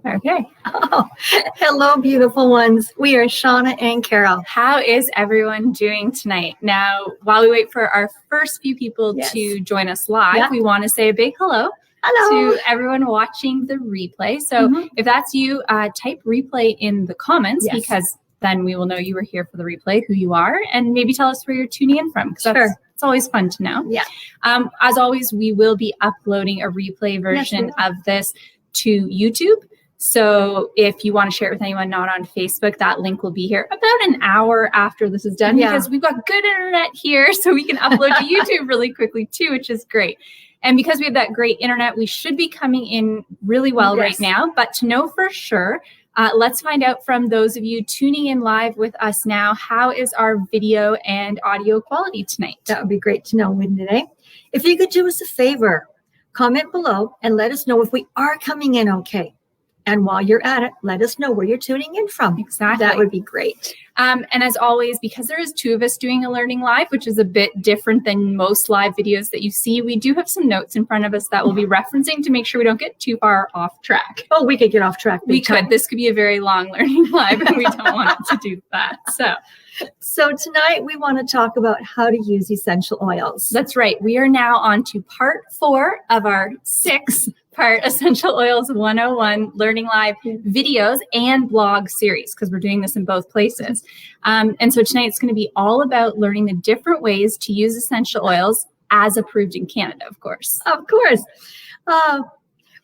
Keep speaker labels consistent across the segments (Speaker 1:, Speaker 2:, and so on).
Speaker 1: Okay.
Speaker 2: Oh, hello, beautiful ones. We are Shauna and Carol.
Speaker 1: How is everyone doing tonight? Now, while we wait for our first few people to join us live, we want to say a big hello to everyone watching the replay. So if that's you, type replay in the comments because then we will know you were here for the replay, who you are, and maybe tell us where you're tuning in from. Because it's always fun to know.
Speaker 2: Yeah.
Speaker 1: As always, we will be uploading a replay version of this to YouTube. So if you want to share it with anyone not on Facebook, that link will be here about an hour after this is done because we've got good internet here, so we can upload to YouTube really quickly too, which is great. And because we have that great internet, we should be coming in really well right now. But to know for sure, let's find out from those of you tuning in live with us now, how is our video and audio quality tonight?
Speaker 2: That would be great to know, wouldn't it, eh? If you could do us a favor, comment below and let us know if we are coming in okay. And while you're at it, let us know where you're tuning in from.
Speaker 1: Exactly.
Speaker 2: That would be great.
Speaker 1: And as always, because there is two of us doing a learning live, which is a bit different than most live videos that you see, we do have some notes in front of us that we'll be referencing to make sure we don't get too far off track.
Speaker 2: Oh, we could get off track.
Speaker 1: We could. This could be a very long learning live, and we don't want it to do that.
Speaker 2: So tonight we want to talk about how to use essential oils.
Speaker 1: That's right. We are now on to part 4 of our 6-part Essential Oils 101 Learning Live videos and blog series, because we're doing this in both places. And so tonight it's going to be all about learning the different ways to use essential oils as approved in Canada, of course.
Speaker 2: Of course.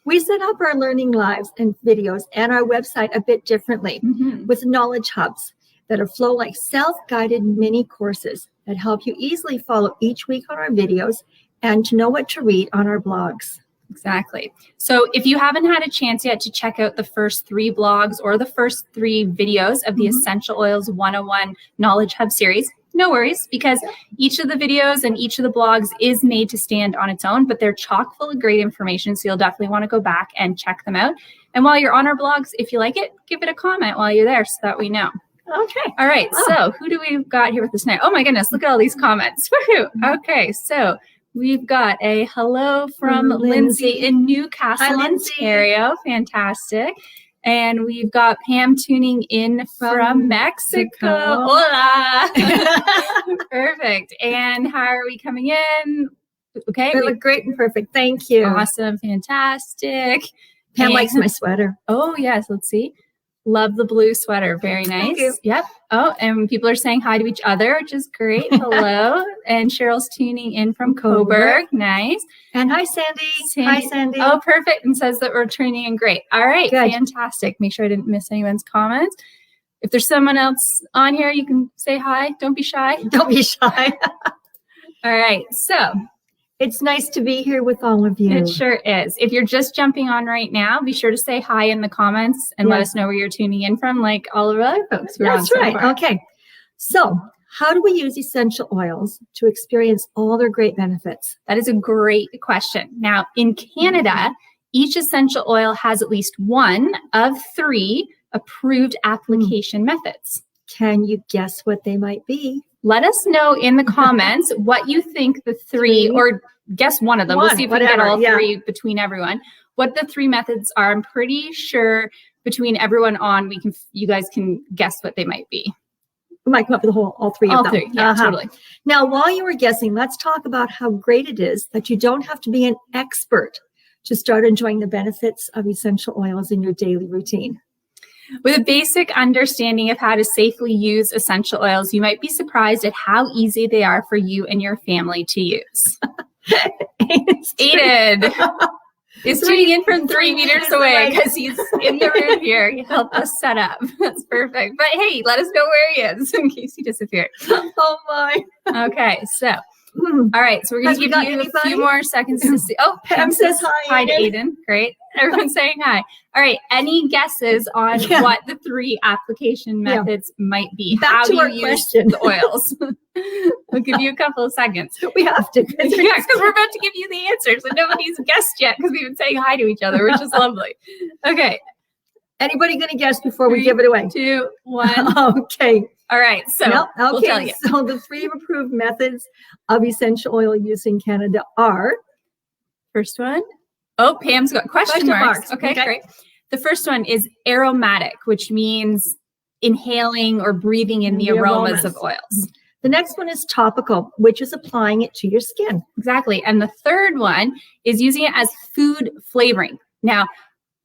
Speaker 2: We set up our learning lives and videos and our website a bit differently with knowledge hubs that flow like self-guided mini courses that help you easily follow each week on our videos and to know what to read on our blogs.
Speaker 1: Exactly. So if you haven't had a chance yet to check out the first 3 blogs or the first 3 videos of the Essential Oils 101 Knowledge Hub series, no worries, because each of the videos and each of the blogs is made to stand on its own, but they're chock full of great information. So you'll definitely want to go back and check them out. And while you're on our blogs, if you like it, give it a comment while you're there so that we know.
Speaker 2: Okay.
Speaker 1: All right. So who do we got here with us tonight? Oh my goodness. Look at all these comments. Woohoo. Okay. So we've got a hello from Lindsay in Newcastle, Ontario. Fantastic. And we've got Pam tuning in from Mexico. Hola. Perfect. And how are we coming in? Okay.
Speaker 2: They look great and perfect. Thank you.
Speaker 1: Awesome. Fantastic.
Speaker 2: Pam likes my sweater.
Speaker 1: Oh, yes. Let's see. Love the blue sweater. Very nice.
Speaker 2: Thank you.
Speaker 1: Yep. Oh, and people are saying hi to each other, which is great. Hello. And Cheryl's tuning in from Coburg. Nice.
Speaker 2: And hi, Sandy. Hi, Sandy.
Speaker 1: Oh, perfect. And says that we're tuning in great. All right. Good. Fantastic. Make sure I didn't miss anyone's comments. If there's someone else on here, you can say hi. Don't be shy.
Speaker 2: Don't be shy.
Speaker 1: All right. So
Speaker 2: it's nice to be here with all of you.
Speaker 1: It sure is. If you're just jumping on right now, be sure to say hi in the comments and let us know where you're tuning in from, like all of our other folks.
Speaker 2: That's right. Okay. So how do we use essential oils to experience all their great benefits?
Speaker 1: That is a great question. Now, in Canada, each essential oil has at least one of 3 approved application methods.
Speaker 2: Can you guess what they might be?
Speaker 1: Let us know in the comments what you think the 3, or guess one of them. We'll see if we can get all 3 between everyone. What the 3 methods are. I'm pretty sure between everyone on, you guys can guess what they might be.
Speaker 2: We might come up with all 3 of them.
Speaker 1: All 3, yeah, totally.
Speaker 2: Now, while you were guessing, let's talk about how great it is that you don't have to be an expert to start enjoying the benefits of essential oils in your daily routine.
Speaker 1: With a basic understanding of how to safely use essential oils, you might be surprised at how easy they are for you and your family to use. Aiden is tuning in from 3 meters away because he's in the room here. He helped us set up. That's perfect. But hey, let us know where he is in case he disappeared.
Speaker 2: Oh my.
Speaker 1: Okay, so all right, so we're going to give you a few more seconds to see. Oh,
Speaker 2: Pam says hi.
Speaker 1: Hi to Aiden. Great. Everyone's saying hi. All right, any guesses on what the 3 application methods might be?
Speaker 2: Back to our question.
Speaker 1: The oils. We'll give you a couple of seconds.
Speaker 2: We have to.
Speaker 1: Because we're about to give you the answers, and nobody's guessed yet because we've been saying hi to each other, which is lovely. Okay.
Speaker 2: Anybody going to guess before we give it away?
Speaker 1: 2, 1.
Speaker 2: Okay.
Speaker 1: All right. So we'll tell you.
Speaker 2: So the 3 approved methods of essential oil use in Canada are.
Speaker 1: First one. Oh, Pam's got question marks. Okay, great. The first one is aromatic, which means inhaling or breathing in the aromas of oils.
Speaker 2: The next one is topical, which is applying it to your skin.
Speaker 1: Exactly. And the third one is using it as food flavoring. Now,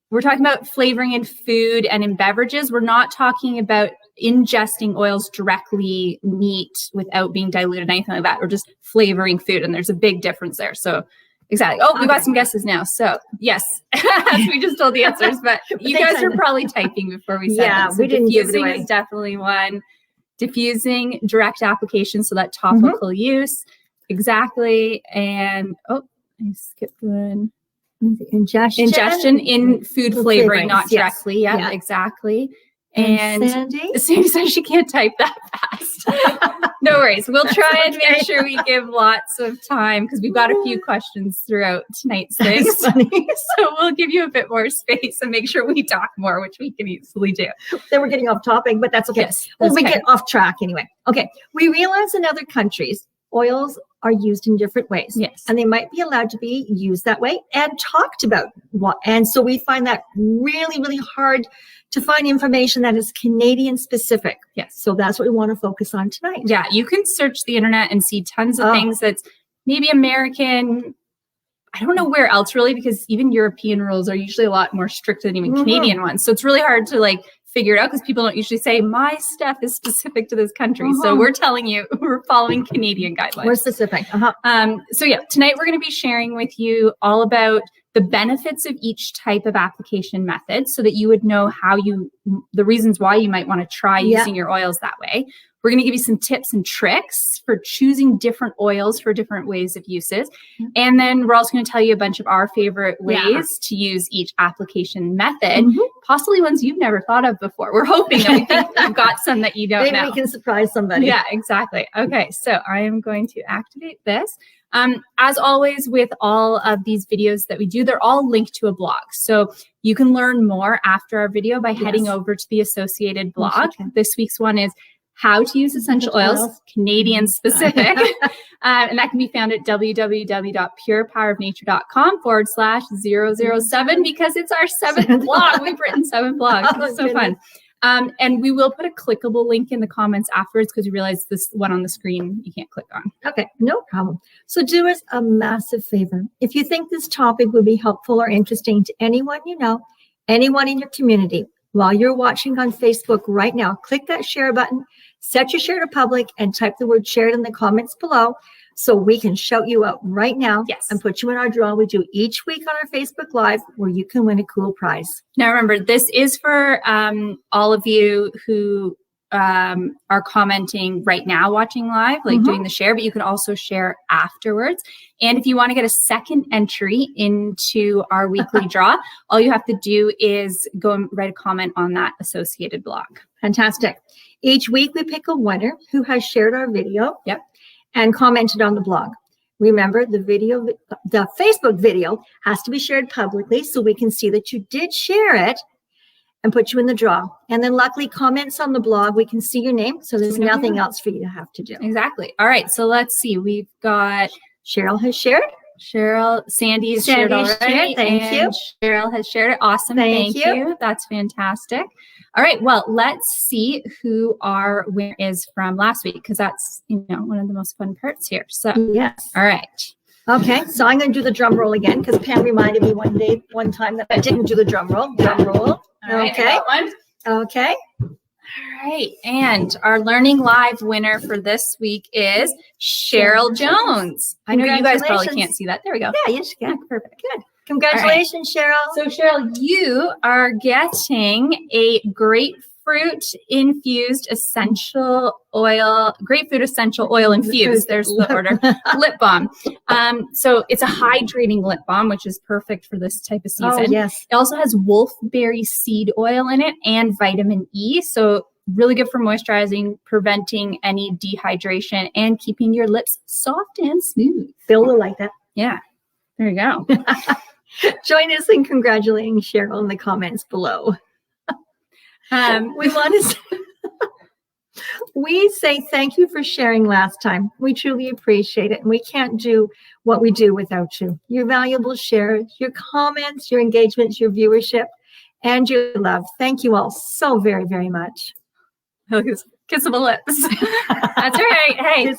Speaker 1: we're talking about flavoring in food and in beverages. We're not talking about ingesting oils directly neat without being diluted, anything like that. We're just flavoring food. And there's a big difference there. So exactly. Oh, we got some guesses now. So yes, we just told the answers, but you guys were probably typing before we said them. So
Speaker 2: we didn't give it
Speaker 1: diffusing
Speaker 2: away.
Speaker 1: is definitely one. Diffusing, direct application, so that topical use. Exactly. And I skipped one. Ingestion in food flavoring, not directly. Yeah, exactly. And
Speaker 2: Sandy
Speaker 1: says she can't type that fast. No worries. We'll try and make sure we give lots of time because we've got a few questions throughout tonight's thing. So we'll give you a bit more space and make sure we talk more, which we can easily do.
Speaker 2: Then we're getting off topic, but that's okay.
Speaker 1: Yes,
Speaker 2: we get off track anyway. Okay. We realize in other countries, oils are used in different ways.
Speaker 1: Yes.
Speaker 2: And they might be allowed to be used that way and talked about. And so we find that really, really hard to find information that is Canadian specific.
Speaker 1: Yes.
Speaker 2: So that's what we want to focus on tonight.
Speaker 1: Yeah. You can search the internet and see tons of things that's maybe American. I don't know where else really, because even European rules are usually a lot more strict than even Canadian ones. So it's really hard to figure it out because people don't usually say my stuff is specific to this country. So we're telling you we're following Canadian guidelines.
Speaker 2: More specific.
Speaker 1: So yeah, tonight we're going to be sharing with you all about the benefits of each type of application method so that you would know the reasons why you might want to try using your oils that way. We're going to give you some tips and tricks for choosing different oils for different ways of uses. And then we're also going to tell you a bunch of our favorite ways to use each application method, possibly ones you've never thought of before. We're hoping that we've got some that you don't know.
Speaker 2: Maybe we can surprise somebody.
Speaker 1: Yeah, exactly. Okay, so I am going to activate this. As always, with all of these videos that we do, they're all linked to a blog. So you can learn more after our video by heading over to the associated blog. This week's one is how to use essential oils, Canadian specific. And that can be found at www.purepowerofnature.com/007 because it's our 7th blog. We've written 7 blogs. It's so fun. And we will put a clickable link in the comments afterwards because we realize this one on the screen you can't click on.
Speaker 2: Okay, no problem. So do us a massive favor. If you think this topic would be helpful or interesting to anyone you know, anyone in your community, while you're watching on Facebook right now, click that share button, set your share to public, and type the word shared in the comments below so we can shout you out right now and put you in our draw we do each week on our Facebook Live where you can win a cool prize.
Speaker 1: Now, remember, this is for all of you who are commenting right now, watching live, doing the share, but you can also share afterwards. And if you want to get a second entry into our weekly draw, all you have to do is go and write a comment on that associated blog.
Speaker 2: Fantastic. Each week we pick a winner who has shared our video and commented on the blog. Remember, the Facebook video has to be shared publicly so we can see that you did share it and put you in the draw. And then luckily comments on the blog, we can see your name. So there's nothing else for you to have to do.
Speaker 1: Exactly. All right. So let's see. We've got
Speaker 2: Cheryl has shared.
Speaker 1: Sandy has shared already.
Speaker 2: Thank you.
Speaker 1: Cheryl has shared it. Awesome. Thank you. That's fantastic. All right. Well, let's see who our winner is from last week because that's one of the most fun parts here. So
Speaker 2: yes.
Speaker 1: All right.
Speaker 2: Okay, so I'm going to do the drum roll again because Pam reminded me one time that I didn't do the drum roll. Drum roll. Okay. Okay.
Speaker 1: All right. And our Learning Live winner for this week is Cheryl Jones. I know you guys probably can't see that. There we go.
Speaker 2: Yeah, yes, you can.
Speaker 1: Perfect.
Speaker 2: Good. Congratulations, Cheryl.
Speaker 1: So Cheryl, you are getting a grapefruit essential oil infused. There's the order. Lip balm. So it's a hydrating lip balm, which is perfect for this type of season.
Speaker 2: Oh, yes.
Speaker 1: It also has wolfberry seed oil in it and vitamin E. So really good for moisturizing, preventing any dehydration, and keeping your lips soft and smooth.
Speaker 2: Bill will like that.
Speaker 1: Yeah. There you go.
Speaker 2: Join us in congratulating Cheryl in the comments below. We say thank you for sharing last time. We truly appreciate it. And we can't do what we do without you. Your valuable share, your comments, your engagements, your viewership. and your love. Thank you all so very, very much.
Speaker 1: Kissable lips. That's right. Hey,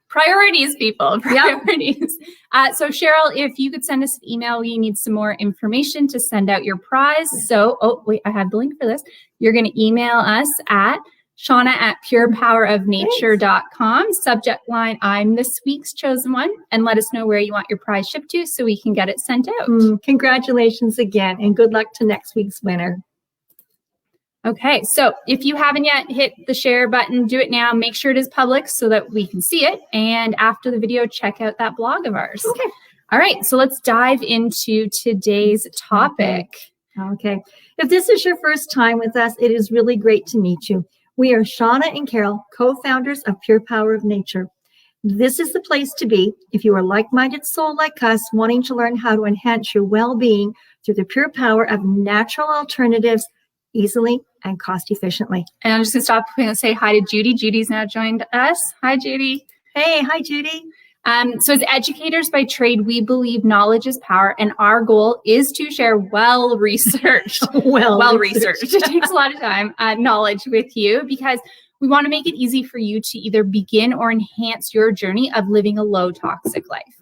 Speaker 1: priorities, people. Priorities. Yep. So Cheryl, if you could send us an email, we need some more information to send out your prize. So, oh, wait, I have the link for this. You're going to email us at Shauna@purepowerofnature.com. Subject line, I'm this week's chosen one, and let us know where you want your prize shipped to so we can get it sent out.
Speaker 2: Congratulations again, and good luck to next week's winner.
Speaker 1: Okay, so if you haven't yet hit the share button, do it now. Make sure it is public so that we can see it. And after the video, check out that blog of ours.
Speaker 2: Okay.
Speaker 1: All right, so let's dive into today's topic.
Speaker 2: Okay. If this is your first time with us, it is really great to meet you. We are Shauna and Carol, co-founders of Pure Power of Nature. This is the place to be if you are a like-minded soul like us, wanting to learn how to enhance your well-being through the pure power of natural alternatives easily and cost efficiently.
Speaker 1: And I'm just going to stop and say hi to Judy. Judy's now joined us. Hi, Judy.
Speaker 2: Hey, hi, Judy.
Speaker 1: So as educators by trade, we believe knowledge is power, and our goal is to share well-researched, well-researched, it takes a lot of time, knowledge with you, because we want to make it easy for you to either begin or enhance your journey of living a low toxic life.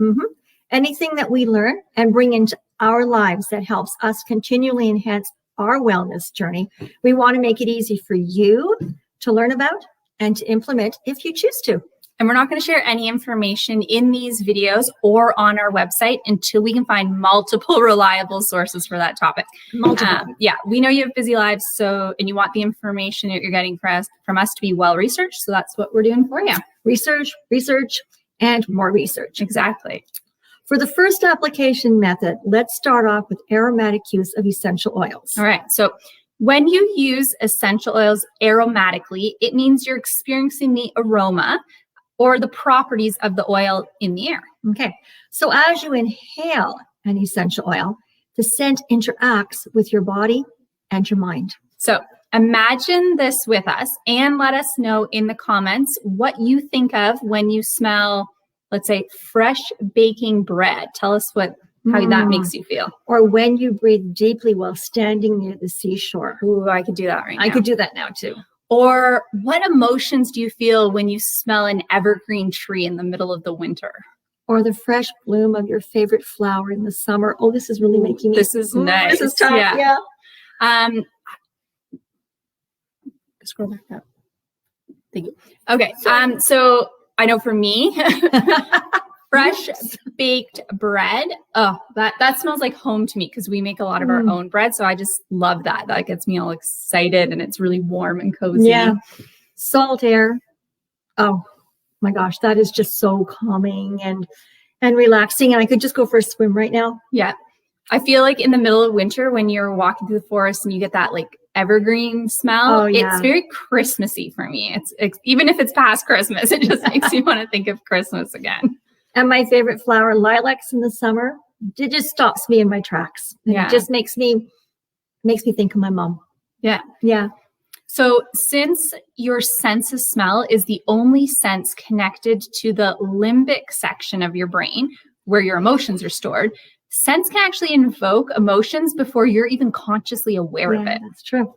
Speaker 2: Anything that we learn and bring into our lives that helps us continually enhance our wellness journey, we want to make it easy for you to learn about and to implement if you choose to.
Speaker 1: And we're not going to share any information in these videos or on our website until we can find multiple reliable sources for that topic. Yeah, we know you have busy lives, and you want the information that you're getting from us to be well-researched. So that's what we're doing for you.
Speaker 2: Research, and more research.
Speaker 1: Exactly.
Speaker 2: For the first application method, let's start off with aromatic use of essential oils.
Speaker 1: All right. So when you use essential oils aromatically, it means you're experiencing the aroma or the properties of the oil in the air.
Speaker 2: Okay. So as you inhale an essential oil, the scent interacts with your body and your mind.
Speaker 1: So imagine this with us and let us know in the comments what you think of when you smell, let's say, fresh baking bread. Tell us how that makes you feel.
Speaker 2: Or when you breathe deeply while standing near the seashore.
Speaker 1: Ooh, I could do that right now.
Speaker 2: I could do that now too.
Speaker 1: Or what emotions do you feel when you smell an evergreen tree in the middle of the winter?
Speaker 2: Or the fresh bloom of your favorite flower in the summer. Oh, this is really making me.
Speaker 1: This is nice.
Speaker 2: This is tough. Yeah.
Speaker 1: Scroll back up. Thank you. Okay. So I know for me, fresh baked bread. Oh, that smells like home to me because we make a lot of our own bread. So I just love that. That gets me all excited, and it's really warm and cozy.
Speaker 2: Yeah. Salt air. Oh my gosh, that is just so calming and relaxing. And I could just go for a swim right now.
Speaker 1: Yeah. I feel like in the middle of winter when you're walking through the forest and you get that like evergreen smell, it's very Christmassy for me. It's even if it's past Christmas, it just makes me want to think of Christmas again.
Speaker 2: And my favorite flower, lilacs in the summer, it just stops me in my tracks. And it just makes me think of my mom.
Speaker 1: Yeah.
Speaker 2: Yeah.
Speaker 1: So since your sense of smell is the only sense connected to the limbic section of your brain where your emotions are stored, scents can actually invoke emotions before you're even consciously aware of it.
Speaker 2: That's true.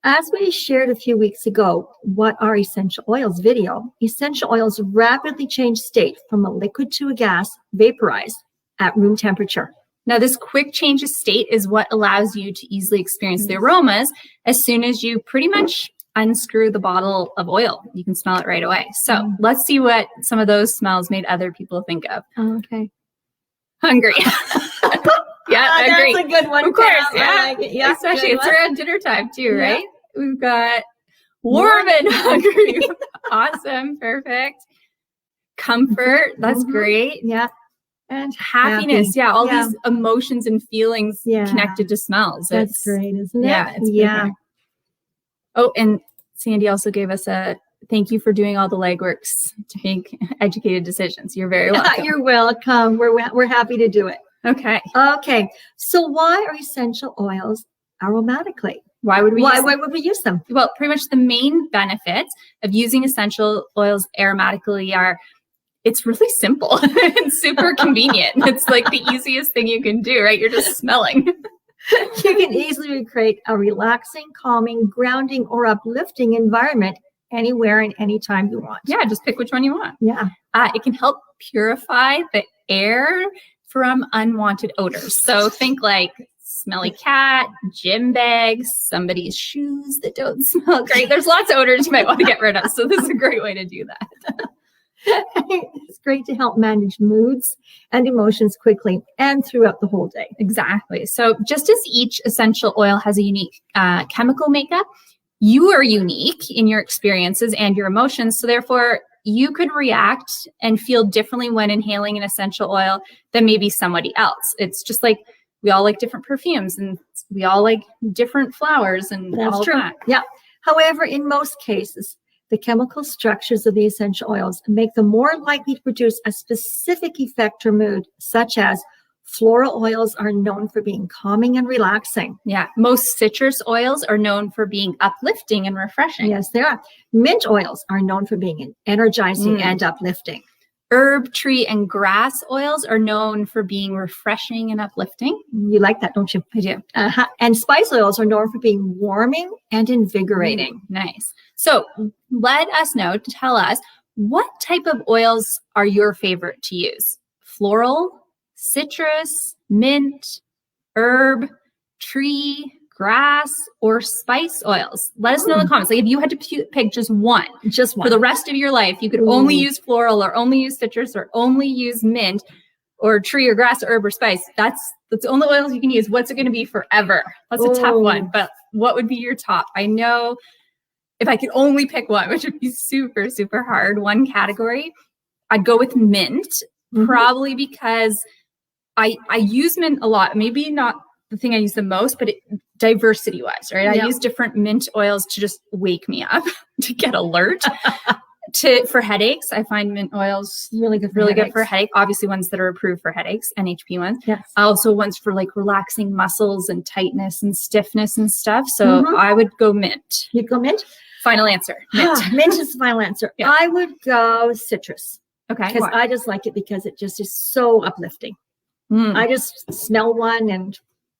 Speaker 2: As we shared a few weeks ago, what are essential oils video, essential oils rapidly change state from a liquid to a gas, vaporized at room temperature.
Speaker 1: Now, this quick change of state is what allows you to easily experience the aromas as soon as you pretty much unscrew the bottle of oil. You can smell it right away. So let's see what some of those smells made other people think of.
Speaker 2: Oh, okay.
Speaker 1: Hungry. Yeah, hungry.
Speaker 2: That's a good one.
Speaker 1: Of course,
Speaker 2: I like it. Yeah,
Speaker 1: especially it's around dinner time too, right? We've got warm and hungry. Awesome, perfect. Comfort, that's great.
Speaker 2: Yeah. And
Speaker 1: happiness, all these emotions and feelings connected to smells.
Speaker 2: That's great, isn't it?
Speaker 1: Yeah, it's perfect. Oh, and Sandy also gave us a thank you for doing all the legworks to make educated decisions. You're very welcome.
Speaker 2: You're welcome. We're happy to do it.
Speaker 1: Okay.
Speaker 2: Okay. So why are essential oils aromatically?
Speaker 1: Why would we
Speaker 2: use them?
Speaker 1: Well, pretty much the main benefits of using essential oils aromatically are it's really simple and super convenient. It's like the easiest thing you can do, right? You're just smelling.
Speaker 2: You can easily recreate a relaxing, calming, grounding, or uplifting environment anywhere and anytime you want.
Speaker 1: Yeah, just pick which one you want.
Speaker 2: Yeah.
Speaker 1: It can help purify the air from unwanted odors. So think like smelly cat, gym bags, somebody's shoes that don't smell great. There's lots of odors you might want to get rid of. So this is a great way to do that.
Speaker 2: It's great to help manage moods and emotions quickly and throughout the whole day.
Speaker 1: Exactly. So just as each essential oil has a unique chemical makeup, you are unique in your experiences and your emotions. So therefore, you could react and feel differently when inhaling an essential oil than maybe somebody else. It's just like we all like different perfumes and we all like different flowers and
Speaker 2: That's
Speaker 1: all
Speaker 2: true.
Speaker 1: that.
Speaker 2: Yeah. However, in most cases, the chemical structures of the essential oils make them more likely to produce a specific effect or mood, such as floral oils are known for being calming and relaxing.
Speaker 1: Yeah. Most citrus oils are known for being uplifting and refreshing.
Speaker 2: Yes, they are. Mint oils are known for being energizing and uplifting.
Speaker 1: Herb, tree, and grass oils are known for being refreshing and uplifting.
Speaker 2: You like that, don't you?
Speaker 1: I do.
Speaker 2: And spice oils are known for being warming and invigorating.
Speaker 1: Nice. So let us know, tell us, what type of oils are your favorite to use? Floral, citrus, mint, herb, tree, grass, or spice oils? Let us know in the comments. Like if you had to pick just one for the rest of your life, you could only use floral or only use citrus or only use mint or tree or grass or herb or spice. That's the only oils you can use. What's it going to be forever? That's a tough one, but what would be your top? I know if I could only pick one, which would be super, super hard, one category, I'd go with mint, probably because I use mint a lot. Maybe not the thing I use the most, but diversity-wise, right? I use different mint oils to just wake me up, to get alert. For headaches, I find mint oils really good for headache. Obviously, ones that are approved for headaches, NHP ones. Yes. Also, ones for like relaxing muscles and tightness and stiffness and stuff. So I would go mint.
Speaker 2: You'd go mint?
Speaker 1: Final answer. Mint.
Speaker 2: Mint is the final answer. Yeah. I would go citrus.
Speaker 1: Okay.
Speaker 2: Because I just like it because it just is so uplifting. I just smell one and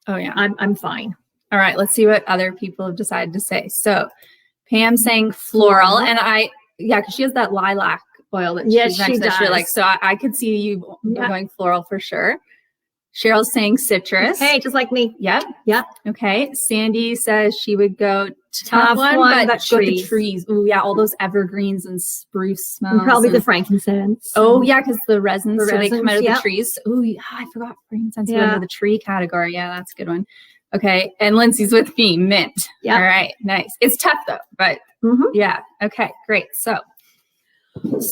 Speaker 2: I'm fine.
Speaker 1: All right, let's see what other people have decided to say. So Pam's saying floral, and because she has that lilac oil that she mentioned that she likes. So I could see you going floral for sure. Cheryl's saying citrus.
Speaker 2: Hey, just like me.
Speaker 1: Yep. Okay. Sandy says she would go
Speaker 2: tough one, but
Speaker 1: trees. Trees. Oh yeah, all those evergreens and spruce smells.
Speaker 2: And probably the frankincense.
Speaker 1: Oh yeah, because the resins, so they come out of the trees. Oh yeah, I forgot frankincense went into the tree category. Yeah, that's a good one. Okay, and Lindsay's with me, mint. Yeah. All right, nice. It's tough though, but yeah. Okay, great.
Speaker 2: So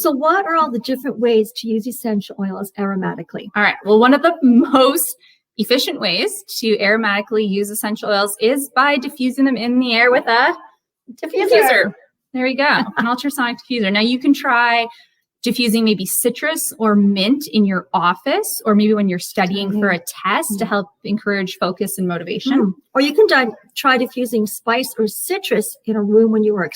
Speaker 2: what are all the different ways to use essential oils aromatically?
Speaker 1: All right. Well, one of the most efficient ways to aromatically use essential oils is by diffusing them in the air with a diffuser. There you go. An ultrasonic diffuser. Now you can try diffusing maybe citrus or mint in your office, or maybe when you're studying for a test to help encourage focus and motivation.
Speaker 2: Or you can try diffusing spice or citrus in a room when you are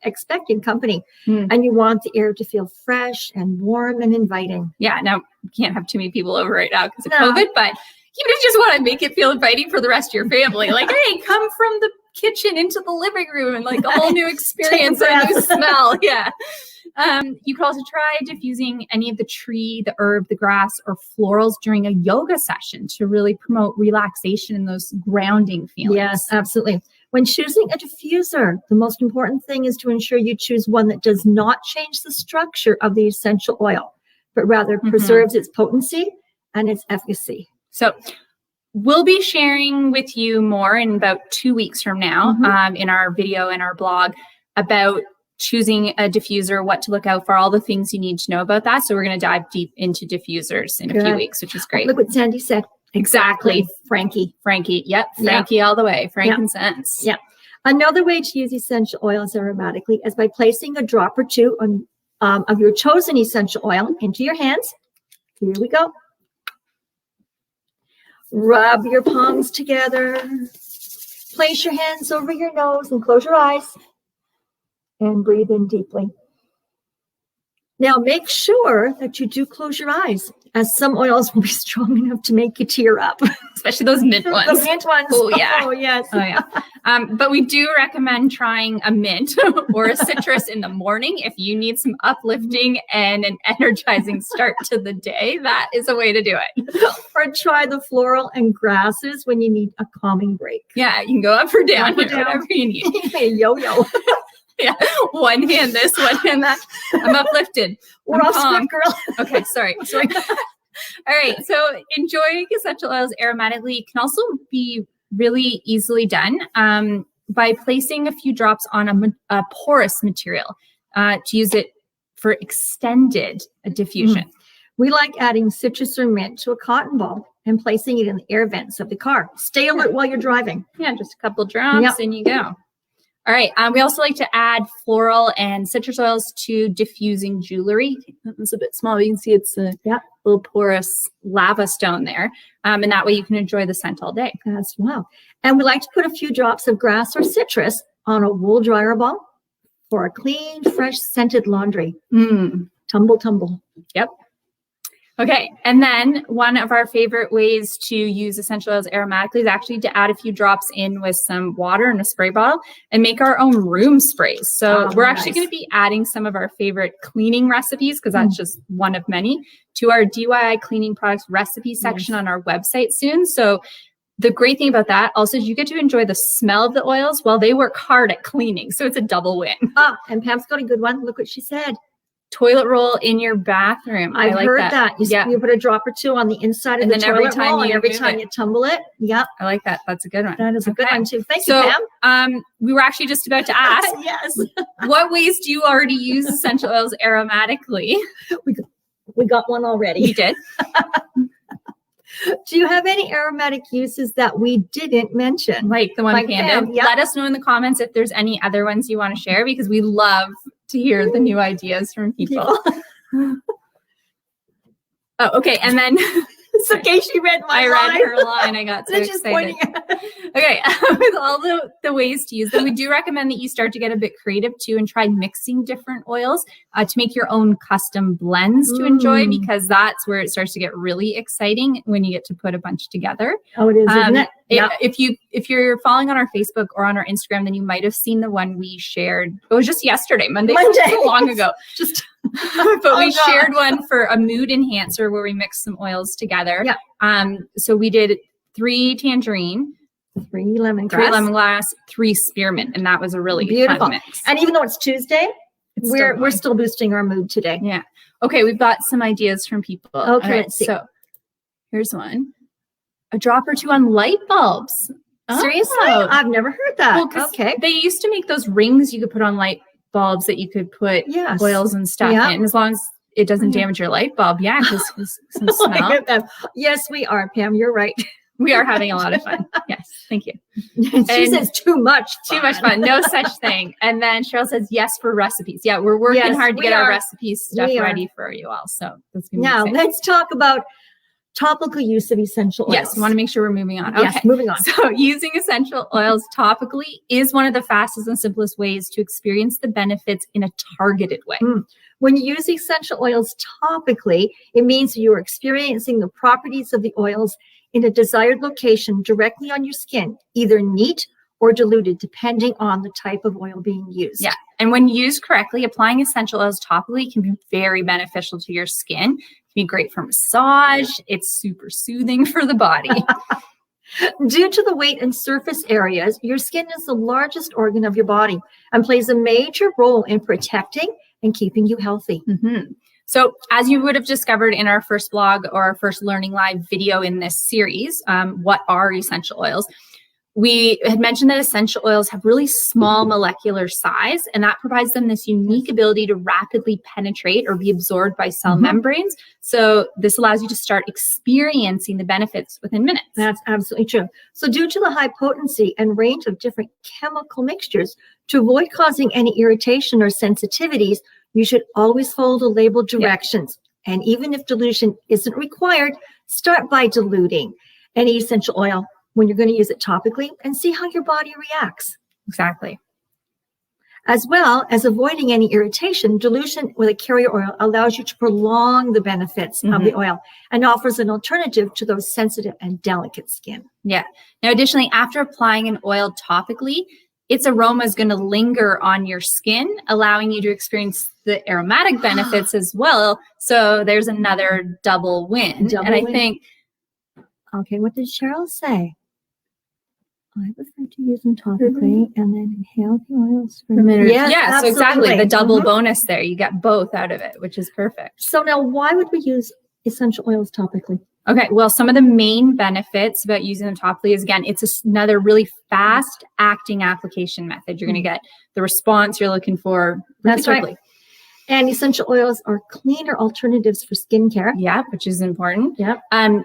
Speaker 2: expecting company and you want the air to feel fresh and warm and inviting.
Speaker 1: Yeah. Now you can't have too many people over right now because of COVID, but you just want to make it feel inviting for the rest of your family. Like, hey, come from the kitchen into the living room and like a whole new experience and a new smell. Yeah. You could also try diffusing any of the tree, the herb, the grass, or florals during a yoga session to really promote relaxation and those grounding feelings.
Speaker 2: Yes, absolutely. When choosing a diffuser, the most important thing is to ensure you choose one that does not change the structure of the essential oil, but rather preserves its potency and its efficacy.
Speaker 1: So we'll be sharing with you more in about 2 weeks from now in our video and our blog about choosing a diffuser, what to look out for, all the things you need to know about that. So we're going to dive deep into diffusers in a few weeks, which is great.
Speaker 2: Look what Sandy said.
Speaker 1: Exactly.
Speaker 2: Frankie.
Speaker 1: Yep. Frankie all the way. Frankincense.
Speaker 2: Yeah. Another way to use essential oils aromatically is by placing a drop or two of your chosen essential oil into your hands. Here we go. Rub your palms together. Place your hands over your nose and close your eyes. And breathe in deeply. Now make sure that you do close your eyes as some oils will be strong enough to make you tear up.
Speaker 1: Especially those mint ones.
Speaker 2: The mint ones.
Speaker 1: Oh, yeah.
Speaker 2: Oh, yes.
Speaker 1: Oh, yeah. But we do recommend trying a mint or a citrus in the morning if you need some uplifting and an energizing start to the day. That is a way to do it.
Speaker 2: Or try the floral and grasses when you need a calming break.
Speaker 1: Yeah, you can go up or down,
Speaker 2: Up or down.
Speaker 1: whatever you need.
Speaker 2: A yo-yo.
Speaker 1: Yeah, one hand this, one hand that. I'm uplifted.
Speaker 2: We're
Speaker 1: I'm
Speaker 2: off
Speaker 1: calm.
Speaker 2: script, girl.
Speaker 1: Okay, sorry. All right, so enjoying essential oils aromatically can also be really easily done by placing a few drops on a porous material to use it for extended diffusion.
Speaker 2: We like adding citrus or mint to a cotton ball and placing it in the air vents of the car. Stay alert while you're driving.
Speaker 1: Yeah, just a couple drops and you go. All right. We also like to add floral and citrus oils to diffusing jewelry. It's a bit small. You can see it's a little porous lava stone there. And that way you can enjoy the scent all day.
Speaker 2: That's wow. And we like to put a few drops of grass or citrus on a wool dryer ball for a clean, fresh, scented laundry. Tumble, tumble.
Speaker 1: Yep. Okay, and then one of our favorite ways to use essential oils aromatically is actually to add a few drops in with some water in a spray bottle and make our own room sprays. So we're actually going to be adding some of our favorite cleaning recipes, because that's just one of many, to our DIY cleaning products recipe section on our website soon. So the great thing about that also is you get to enjoy the smell of the oils while they work hard at cleaning. So it's a double win.
Speaker 2: And Pam's got a good one. Look what she said.
Speaker 1: Toilet roll in your bathroom.
Speaker 2: I've heard that. You put a drop or two on the inside of the toilet roll, and every time you tumble it. Yep.
Speaker 1: I like that. That's a good one.
Speaker 2: That is a good one too. Thank you, Pam.
Speaker 1: We were actually just about to ask,
Speaker 2: yes.
Speaker 1: What ways do you already use essential oils aromatically?
Speaker 2: We got one already.
Speaker 1: You did.
Speaker 2: Do you have any aromatic uses that we didn't mention?
Speaker 1: Like the one Pam did? Let us know in the comments if there's any other ones you want to share, because we love to hear the new ideas from people. Oh, okay. And then
Speaker 2: it's okay. She read my line.
Speaker 1: I read her line. I got so excited. Okay. With all the ways to use them, we do recommend that you start to get a bit creative too and try mixing different oils to make your own custom blends to enjoy, because that's where it starts to get really exciting when you get to put a bunch together.
Speaker 2: Oh, it is, isn't it?
Speaker 1: If you're following on our Facebook or on our Instagram, then you might have seen the one we shared. It was just yesterday, Monday. So long ago. But we shared one for a mood enhancer where we mixed some oils together. So we did 3 tangerine,
Speaker 2: 3 lemongrass,
Speaker 1: 3 spearmint, and that was a really
Speaker 2: beautiful
Speaker 1: fun mix.
Speaker 2: And even though it's Tuesday, we're still boosting our mood today.
Speaker 1: Yeah. Okay, we've got some ideas from people.
Speaker 2: Okay, let's see.
Speaker 1: So here's one. A drop or 2 on light bulbs.
Speaker 2: Seriously? I've never heard that.
Speaker 1: Well, okay. They used to make those rings you could put on light bulbs that you could put oils and stuff in, as long as it doesn't damage your light bulb. Yeah, because some smell.
Speaker 2: Yes, we are, Pam. You're right.
Speaker 1: We are having a lot of fun. Yes, thank you.
Speaker 2: She says too much
Speaker 1: fun. No such thing. And then Cheryl says yes for recipes. Yeah, we're working hard to get our recipes stuff ready for you all. So that's gonna be exciting.
Speaker 2: Let's talk about topical use of essential oils.
Speaker 1: Yes, we want to make sure we're moving on. Okay.
Speaker 2: Yes, moving on.
Speaker 1: So using essential oils topically is one of the fastest and simplest ways to experience the benefits in a targeted way.
Speaker 2: When you use essential oils topically, it means you are experiencing the properties of the oils in a desired location directly on your skin, either neat or diluted, depending on the type of oil being used.
Speaker 1: Yeah. And when used correctly, applying essential oils topically can be very beneficial to your skin. It can be great for massage. It's super soothing for the body.
Speaker 2: Due to the weight and surface areas, your skin is the largest organ of your body and plays a major role in protecting and keeping you healthy.
Speaker 1: So as you would have discovered in our first blog or our first Learning Live video in this series, what are essential oils? We had mentioned that essential oils have really small molecular size, and that provides them this unique ability to rapidly penetrate or be absorbed by cell membranes. So this allows you to start experiencing the benefits within minutes.
Speaker 2: That's absolutely true. So due to the high potency and range of different chemical mixtures, to avoid causing any irritation or sensitivities, you should always follow the label directions. And even if dilution isn't required, start by diluting any essential oil when you're going to use it topically and see how your body reacts.
Speaker 1: Exactly.
Speaker 2: As well as avoiding any irritation, dilution with a carrier oil allows you to prolong the benefits of the oil and offers an alternative to those sensitive and delicate skin.
Speaker 1: Yeah. Now, additionally, after applying an oil topically, its aroma is going to linger on your skin, allowing you to experience the aromatic benefits as well. So there's another double win. I think...
Speaker 2: Okay, what did Cheryl say? I prefer to use them topically and then inhale the oils for a minute.
Speaker 1: Yeah, so exactly. The double bonus there. You get both out of it, which is perfect.
Speaker 2: So now why would we use essential oils topically?
Speaker 1: Okay, well, some of the main benefits about using them topically is, again, it's another really fast acting application method. You're going to get the response you're looking for really quickly.
Speaker 2: Right. And essential oils are cleaner alternatives for skincare.
Speaker 1: Yeah, which is important.
Speaker 2: Yep.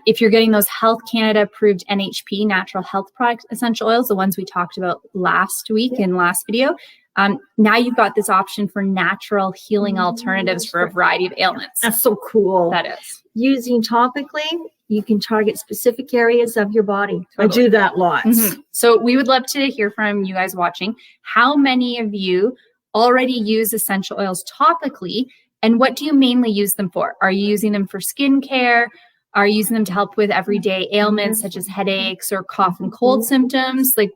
Speaker 1: If you're getting those Health Canada approved NHP natural health product essential oils, the ones we talked about last week in last video, now you've got this option for natural healing alternatives for a variety of ailments.
Speaker 2: That's so cool.
Speaker 1: That is.
Speaker 2: Using topically, you can target specific areas of your body.
Speaker 1: Totally.
Speaker 2: I do that lots.
Speaker 1: So we would love to hear from you guys watching. How many of you already use essential oils topically, and what do you mainly use them for? Are you using them for skincare? Are you using them to help with everyday ailments such as headaches or cough and cold symptoms? Like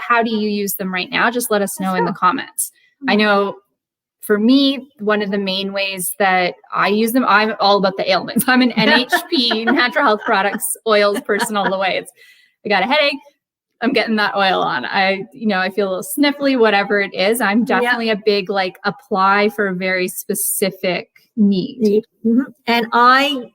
Speaker 1: how do you use them right now? Just let us know in the comments. I know for me, one of the main ways that I use them, I'm all about the ailments. I'm an NHP, natural health products, oils person all the way. I got a headache, I'm getting that oil on. I feel a little sniffly, whatever it is. I'm definitely a big apply for a very specific need.
Speaker 2: And I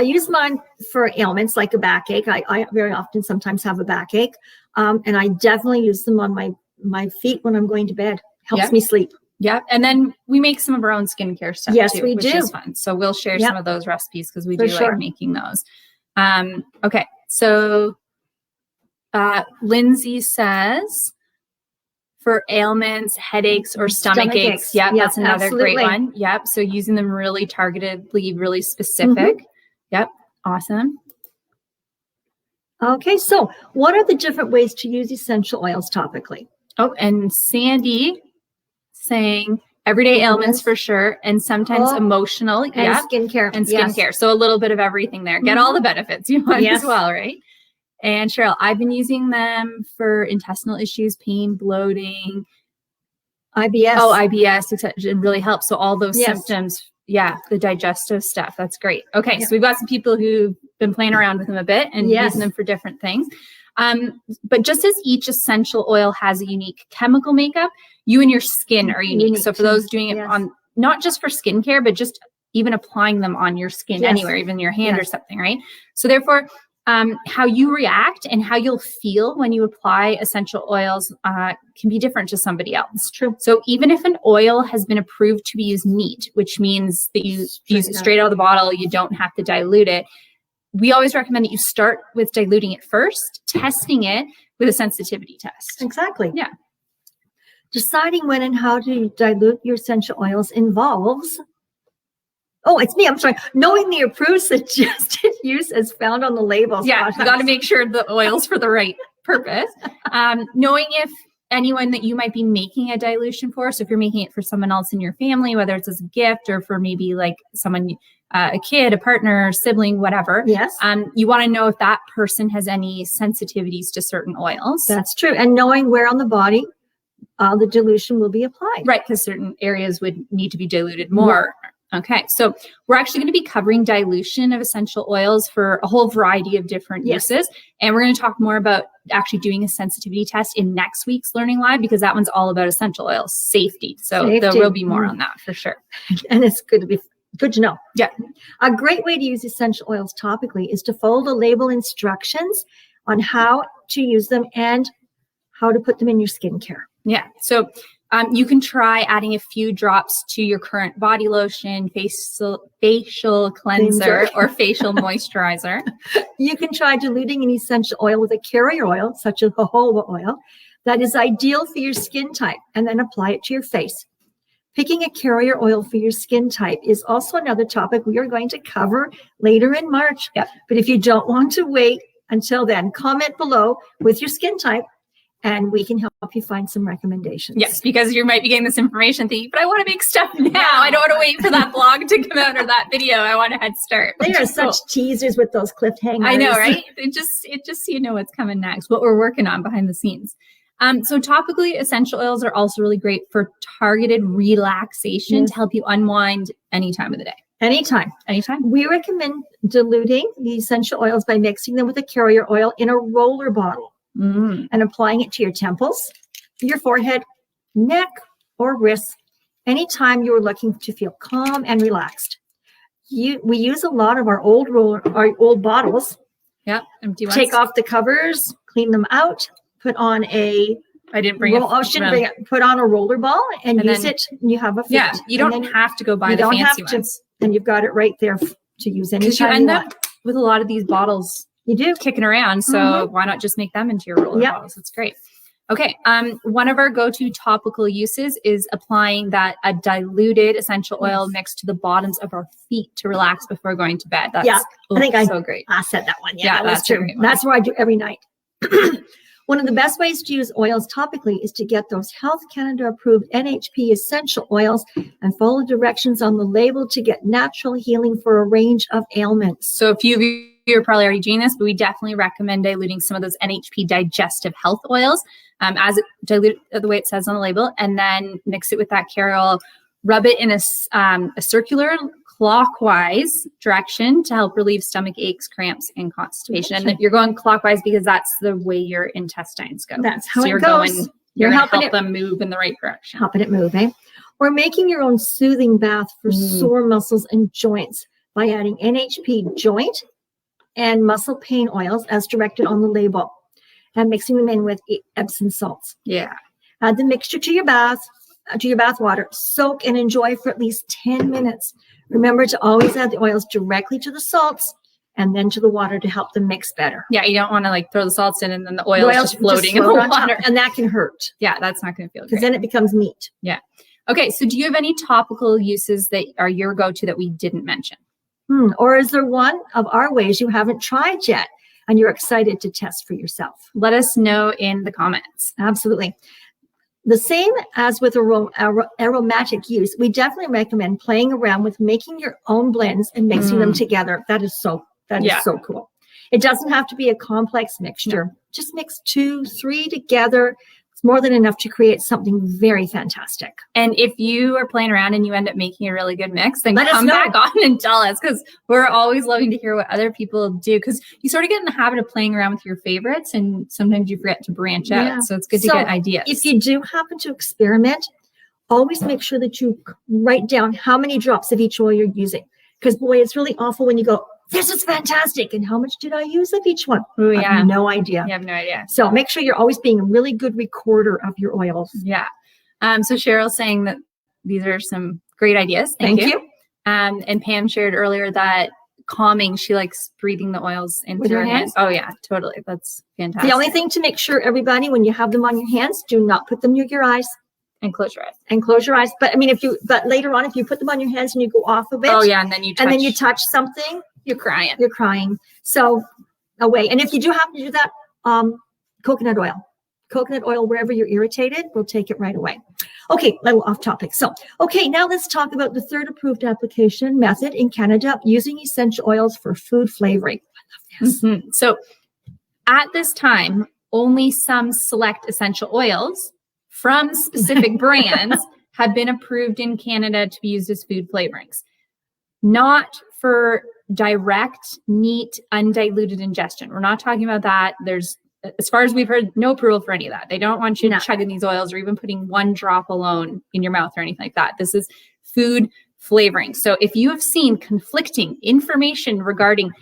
Speaker 2: use mine for ailments like a backache. I very often sometimes have a backache. And I definitely use them on my feet when I'm going to bed. Helps me sleep.
Speaker 1: Yeah. And then we make some of our own skincare stuff too, which is fun. So we'll share some of those recipes because we do like making those. Okay. So Lindsay says for ailments, headaches, or stomach aches. Yep, that's another great one. Yep. So using them really targetedly, really specific. Yep. Awesome.
Speaker 2: Okay. So what are the different ways to use essential oils topically?
Speaker 1: Oh, and Sandy saying everyday ailments for sure. And sometimes emotional.
Speaker 2: And skincare.
Speaker 1: And skincare. So a little bit of everything there. Get all the benefits you want as well, right? And Cheryl, I've been using them for intestinal issues, pain, bloating,
Speaker 2: IBS.
Speaker 1: Oh, IBS, etc. It really helps. So all those symptoms, the digestive stuff. That's great. Okay, so we've got some people who've been playing around with them a bit and using them for different things. But just as each essential oil has a unique chemical makeup, you and your skin are unique. So for those doing it on not just for skincare, but just even applying them on your skin anywhere, even your hand or something, right? So therefore, how you react and how you'll feel when you apply essential oils can be different to somebody else.
Speaker 2: True.
Speaker 1: So even if an oil has been approved to be used neat, which means that you use it straight out of the bottle, you don't have to dilute it. We always recommend that you start with diluting it first, testing it with a sensitivity test.
Speaker 2: Exactly.
Speaker 1: Yeah.
Speaker 2: Deciding when and how to dilute your essential oils involves... Oh, it's me. I'm sorry. Knowing the approved suggested use as found on the labels.
Speaker 1: Yeah, you got to make sure the oil's for the right purpose. Knowing if anyone that you might be making a dilution for, so if you're making it for someone else in your family, whether it's as a gift or for maybe like someone, a kid, a partner, sibling, whatever.
Speaker 2: Yes.
Speaker 1: You want to know if that person has any sensitivities to certain oils.
Speaker 2: That's true. And knowing where on the body the dilution will be applied.
Speaker 1: Right, because certain areas would need to be diluted more. Okay, so we're actually going to be covering dilution of essential oils for a whole variety of different uses. And we're going to talk more about actually doing a sensitivity test in next week's Learning Live, because that one's all about essential oils safety. So there will be more on that for sure.
Speaker 2: And it's good to know.
Speaker 1: Yeah.
Speaker 2: A great way to use essential oils topically is to follow the label instructions on how to use them and how to put them in your skincare.
Speaker 1: Yeah. So you can try adding a few drops to your current body lotion, facial cleanser, or facial moisturizer.
Speaker 2: You can try diluting an essential oil with a carrier oil, such as jojoba oil, that is ideal for your skin type, and then apply it to your face. Picking a carrier oil for your skin type is also another topic we are going to cover later in March. But if you don't want to wait until then, comment below with your skin type, and we can help you find some recommendations.
Speaker 1: Yes, because you might be getting this information thinking, but I want to make stuff now. I don't want to wait for that blog to come out or that video. I want a head start.
Speaker 2: They are such teasers with those cliffhangers.
Speaker 1: I know, right? It just so you know what's coming next, what we're working on behind the scenes. So topically, essential oils are also really great for targeted relaxation to help you unwind any time of the day.
Speaker 2: Anytime. We recommend diluting the essential oils by mixing them with a carrier oil in a roller bottle and applying it to your temples, your forehead, neck, or wrists anytime you're looking to feel calm and relaxed. We use a lot of our old bottles.
Speaker 1: Yep. Empty ones.
Speaker 2: Take off the covers, clean them out, put on a put on a roller ball and use it. And you have a fit.
Speaker 1: Yeah, you don't have to go buy the fancy ones.
Speaker 2: And you've got it right there to use anytime.
Speaker 1: Because you end up with a lot of these bottles kicking around. So why not just make them into your roller bottles? That's great. Okay. One of our go-to topical uses is applying a diluted essential oil mixed to the bottoms of our feet to relax before going to bed. That's
Speaker 2: I think
Speaker 1: so great.
Speaker 2: I said that one. Yeah, that's true. That's what I do every night. One of the best ways to use oils topically is to get those Health Canada approved NHP essential oils and follow directions on the label to get natural healing for a range of ailments.
Speaker 1: So a few of you are probably already doing this, but we definitely recommend diluting some of those NHP digestive health oils as it dilute the way it says on the label, and then mix it with that carrier oil. Rub it in a circular clockwise direction to help relieve stomach aches, cramps, and constipation. And you're going clockwise because that's the way your intestines go.
Speaker 2: That's how it goes.
Speaker 1: You're helping them move in the right direction.
Speaker 2: Helping it move, eh? Or making your own soothing bath for sore muscles and joints by adding NHP joint and muscle pain oils as directed on the label and mixing them in with Epsom salts.
Speaker 1: Yeah.
Speaker 2: Add the mixture to your bath water. Soak and enjoy for at least 10 minutes. Remember to always add the oils directly to the salts and then to the water to help them mix better.
Speaker 1: Yeah, you don't want to throw the salts in and then the oil is just floating in the water.
Speaker 2: And that can hurt.
Speaker 1: Yeah, that's not going to feel good.
Speaker 2: Because then it becomes meat.
Speaker 1: Yeah. Okay, so do you have any topical uses that are your go-to that we didn't mention?
Speaker 2: Or is there one of our ways you haven't tried yet and you're excited to test for yourself?
Speaker 1: Let us know in the comments.
Speaker 2: Absolutely. The same as with aromatic use, we definitely recommend playing around with making your own blends and mixing them together. That is so cool. It doesn't have to be a complex mixture. No. Just mix 2, 3 together. It's more than enough to create something very fantastic.
Speaker 1: And if you are playing around and you end up making a really good mix, then come back on and tell us, because we're always loving to hear what other people do, because you sort of get in the habit of playing around with your favorites and sometimes you forget to branch out. So it's good to get ideas.
Speaker 2: If you do happen to experiment, always make sure that you write down how many drops of each oil you're using. Because boy, it's really awful when you go, this is fantastic. And how much did I use of each one?
Speaker 1: Oh, yeah.
Speaker 2: I have no idea.
Speaker 1: You have no idea.
Speaker 2: So make sure you're always being a really good recorder of your oils.
Speaker 1: Yeah. So Cheryl's saying that these are some great ideas. Thank you. And Pam shared earlier that calming, she likes breathing the oils into her hands. Oh, yeah, totally. That's fantastic.
Speaker 2: The only thing to make sure, everybody, when you have them on your hands, do not put them near your eyes.
Speaker 1: And close your eyes.
Speaker 2: And close your eyes. But I mean, but later on, if you put them on your hands and you go off a bit.
Speaker 1: Oh, yeah. And then you
Speaker 2: touch something.
Speaker 1: You're crying.
Speaker 2: You're crying. So away. And if you do happen to do that, coconut oil. Coconut oil, wherever you're irritated, we'll take it right away. Okay, a little off topic. So, okay, now let's talk about the third approved application method in Canada using essential oils for food flavoring. I love this.
Speaker 1: So at this time, only some select essential oils from specific brands have been approved in Canada to be used as food flavorings. Not for direct, neat, undiluted ingestion. We're not talking about that. There's, as far as we've heard, no approval for any of that. They don't want you chugging these oils or even putting one drop alone in your mouth or anything like that. This is food flavoring. So if you have seen conflicting information regarding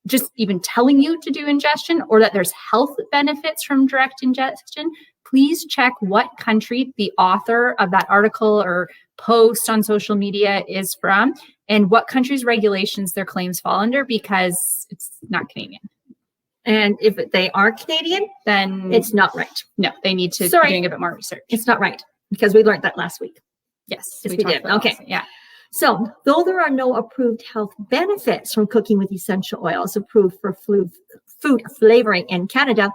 Speaker 1: just even telling you to do ingestion or that there's health benefits from direct ingestion, please check what country the author of that article or post on social media is from and what country's regulations their claims fall under, because it's not Canadian.
Speaker 2: And if they are Canadian,
Speaker 1: then
Speaker 2: it's not right.
Speaker 1: No, they need to be doing a bit more research.
Speaker 2: It's not right because we learned that last week.
Speaker 1: Yes,
Speaker 2: we did. Okay.
Speaker 1: Yeah.
Speaker 2: So though there are no approved health benefits from cooking with essential oils approved for food flavoring in Canada,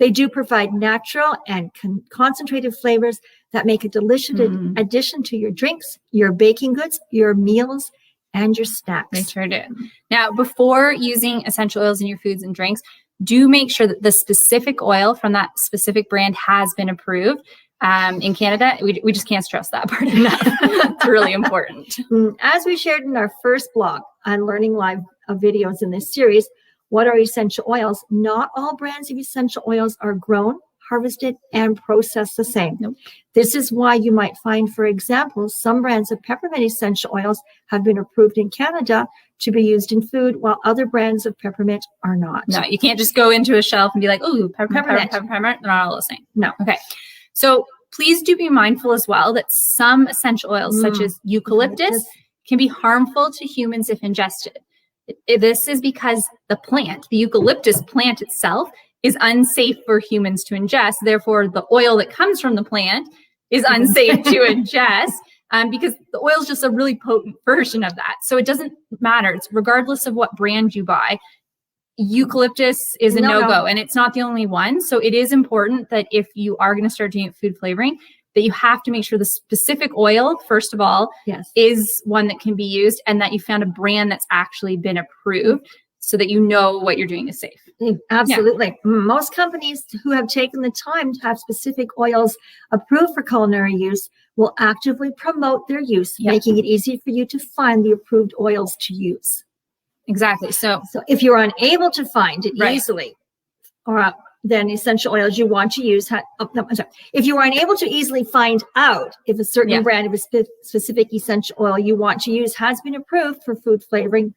Speaker 2: They do provide natural and concentrated flavors that make a delicious addition to your drinks, your baking goods, your meals, and your snacks.
Speaker 1: They sure do. Now, before using essential oils in your foods and drinks, do make sure that the specific oil from that specific brand has been approved. In Canada, we just can't stress that part enough. It's really important.
Speaker 2: As we shared in our first blog on Learning Live videos in this series, what are essential oils? Not all brands of essential oils are grown, harvested, and processed the same.
Speaker 1: Nope.
Speaker 2: This is why you might find, for example, some brands of peppermint essential oils have been approved in Canada to be used in food, while other brands of peppermint are not.
Speaker 1: No, you can't just go into a shelf and be like, oh, peppermint. They're not all the same.
Speaker 2: No.
Speaker 1: Okay. So please do be mindful as well that some essential oils, such as eucalyptus, can be harmful to humans if ingested. This is because the eucalyptus plant itself, is unsafe for humans to ingest. Therefore, the oil that comes from the plant is unsafe to ingest because the oil is just a really potent version of that. So it doesn't matter. It's regardless of what brand you buy. Eucalyptus is a no-go, and it's not the only one. So it is important that if you are going to start doing food flavoring, that you have to make sure the specific oil, first of all, is one that can be used, and that you found a brand that's actually been approved so that you know what you're doing is safe.
Speaker 2: Absolutely. Yeah. Most companies who have taken the time to have specific oils approved for culinary use will actively promote their use, making it easy for you to find the approved oils to use.
Speaker 1: Exactly. So
Speaker 2: if you're unable to find it easily, or then essential oils you want to use, if you are unable to easily find out if a certain brand of a specific essential oil you want to use has been approved for food flavoring,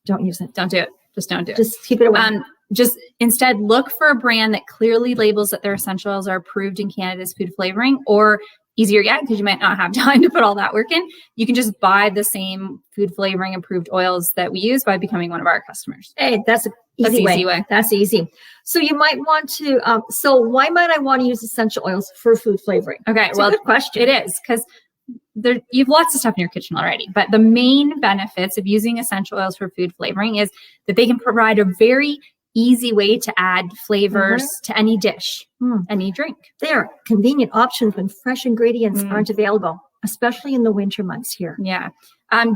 Speaker 2: don't use it.
Speaker 1: Don't do it. Just don't do it.
Speaker 2: Just keep it away.
Speaker 1: Just instead look for a brand that clearly labels that their essential oils are approved in Canada's food flavoring, or easier yet, because you might not have time to put all that work in, you can just buy the same food flavoring approved oils that we use by becoming one of our customers.
Speaker 2: Hey, that's an easy way. That's easy. So you might want to, so why might I want to use essential oils for food flavoring?
Speaker 1: Okay,
Speaker 2: well, good question.
Speaker 1: It is, because you have lots of stuff in your kitchen already, but the main benefits of using essential oils for food flavoring is that they can provide a very easy way to add flavors to any dish, any drink.
Speaker 2: They are convenient options when fresh ingredients aren't available, especially in the winter months here.
Speaker 1: Yeah.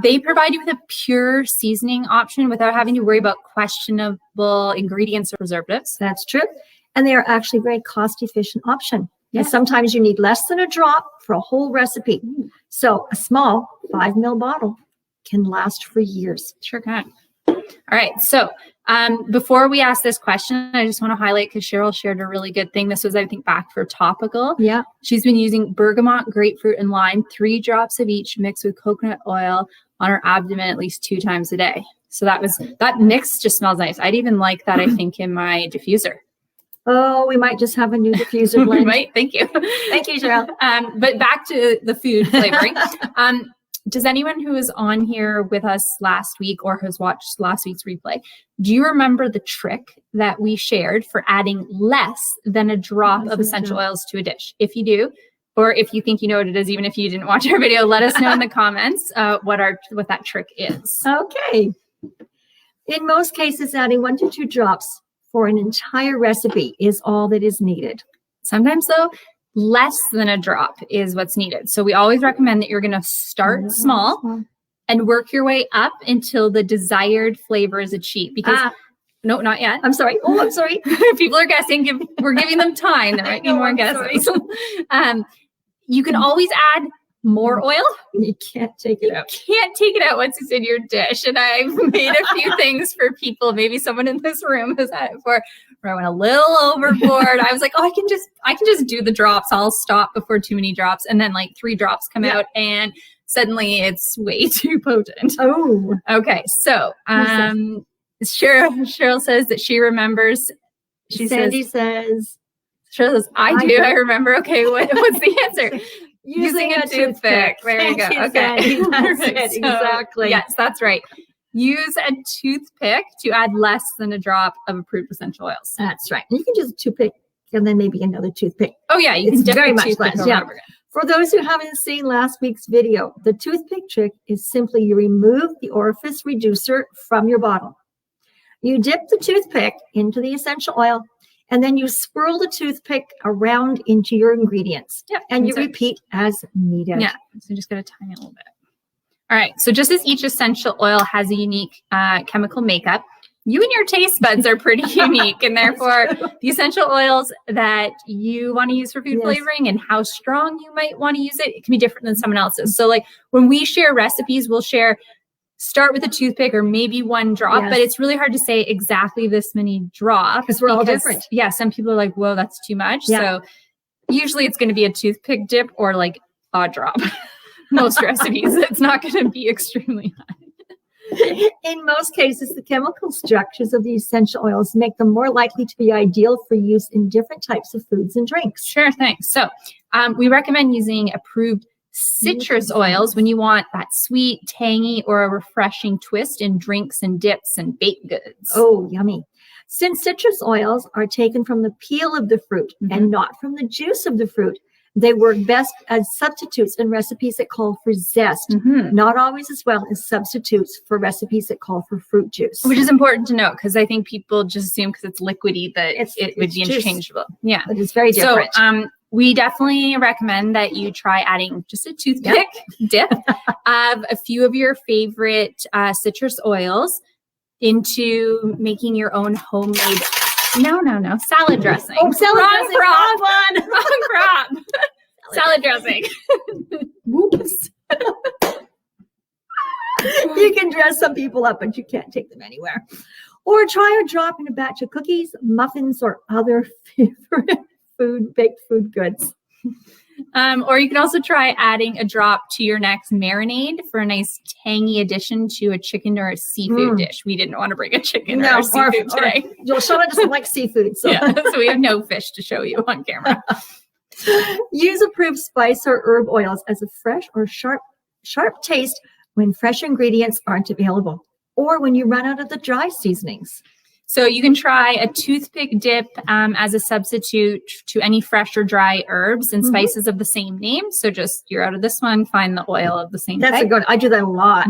Speaker 1: They provide you with a pure seasoning option without having to worry about questionable ingredients or preservatives.
Speaker 2: That's true. And they are actually a very cost-efficient option. Yeah. And sometimes you need less than a drop for a whole recipe. So a small 5 ml bottle can last for years.
Speaker 1: Sure can. All right. So before we ask this question, I just want to highlight, because Cheryl shared a really good thing. This was, I think, back for Topical.
Speaker 2: Yeah.
Speaker 1: She's been using bergamot, grapefruit, and lime, 3 drops of each mixed with coconut oil on her abdomen at least 2 times a day. So that mix just smells nice. I'd even like that, I think, in my diffuser.
Speaker 2: Oh, we might just have a new diffuser blend.
Speaker 1: We might. Thank you.
Speaker 2: Thank you, Cheryl.
Speaker 1: But back to the food flavoring. Does anyone who was on here with us last week or has watched last week's replay, do you remember the trick that we shared for adding less than a drop of essential oils to a dish? If you do, or if you think you know what it is, even if you didn't watch our video, let us know in the comments what that trick is.
Speaker 2: Okay. In most cases, adding 1 to 2 drops for an entire recipe is all that is needed.
Speaker 1: Sometimes, though, less than a drop is what's needed. So we always recommend that you're going to start small and work your way up until the desired flavor is achieved. Because no, not yet.
Speaker 2: I'm sorry. Oh, I'm sorry.
Speaker 1: People are guessing. We're giving them time. There might be more guesses. You can always add more oil.
Speaker 2: You can't take it out.
Speaker 1: You can't take it out once it's in your dish. And I've made a few things for people. Maybe someone in this room has had it before, where I went a little overboard. I was like, oh, I can just do the drops. I'll stop before too many drops. And then like 3 drops come out, and suddenly it's way too potent.
Speaker 2: Oh,
Speaker 1: okay. So Cheryl says that she remembers.
Speaker 2: Sandy says,
Speaker 1: Cheryl says, I do. I remember. Okay. What's the answer?
Speaker 2: Using a toothpick.
Speaker 1: There you go. Okay.
Speaker 2: That's it. Exactly.
Speaker 1: Yes, that's right. Use a toothpick to add less than a drop of approved essential oils.
Speaker 2: That's right. You can use a toothpick and then maybe another toothpick.
Speaker 1: Oh, yeah. You can
Speaker 2: very much less. Yeah. For those who haven't seen last week's video, the toothpick trick is simply you remove the orifice reducer from your bottle. You dip the toothpick into the essential oil And then you swirl the toothpick around into your ingredients.
Speaker 1: Yep.
Speaker 2: And you repeat as needed.
Speaker 1: Yeah. So just got to tiny a little bit. All right. So just as each essential oil has a unique chemical makeup, you and your taste buds are pretty unique. And therefore, the essential oils that you want to use for food flavoring and how strong you might want to use it, it can be different than someone else's. So like when we share recipes, we'll start with a toothpick or maybe one drop, but it's really hard to say exactly this many drops.
Speaker 2: Because we're all different.
Speaker 1: Yeah. Some people are like, whoa, that's too much. Yeah. So usually it's going to be a toothpick dip or like a drop. Most recipes, it's not going to be extremely high.
Speaker 2: In most cases, the chemical structures of the essential oils make them more likely to be ideal for use in different types of foods and drinks.
Speaker 1: Sure thing. So we recommend using approved citrus oils when you want that sweet, tangy, or a refreshing twist in drinks and dips and baked goods.
Speaker 2: Oh, yummy. Since citrus oils are taken from the peel of the fruit and not from the juice of the fruit, they work best as substitutes in recipes that call for zest, not always as well as substitutes for recipes that call for fruit juice.
Speaker 1: Which is important to note because I think people just assume because it's liquidy that it would be interchangeable. Yeah.
Speaker 2: But it's very different.
Speaker 1: So we definitely recommend that you try adding just a toothpick dip of a few of your favorite citrus oils into making your own homemade salad dressing.
Speaker 2: Oh, salad dressing.
Speaker 1: Wrong prop. Salad dressing.
Speaker 2: Whoops. You can dress some people up, but you can't take them anywhere. Or try a drop in a batch of cookies, muffins, or other favorite baked food goods.
Speaker 1: Or you can also try adding a drop to your next marinade for a nice tangy addition to a chicken or a seafood dish. We didn't want to bring a chicken or a seafood today.
Speaker 2: Shona doesn't like seafood. So.
Speaker 1: Yeah, so we have no fish to show you on camera.
Speaker 2: Use approved spice or herb oils as a fresh or sharp taste when fresh ingredients aren't available or when you run out of the dry seasonings.
Speaker 1: So you can try a toothpick dip as a substitute to any fresh or dry herbs and spices of the same name. So just you're out of this one, find the oil of the same type.
Speaker 2: That's a good. I do that a lot.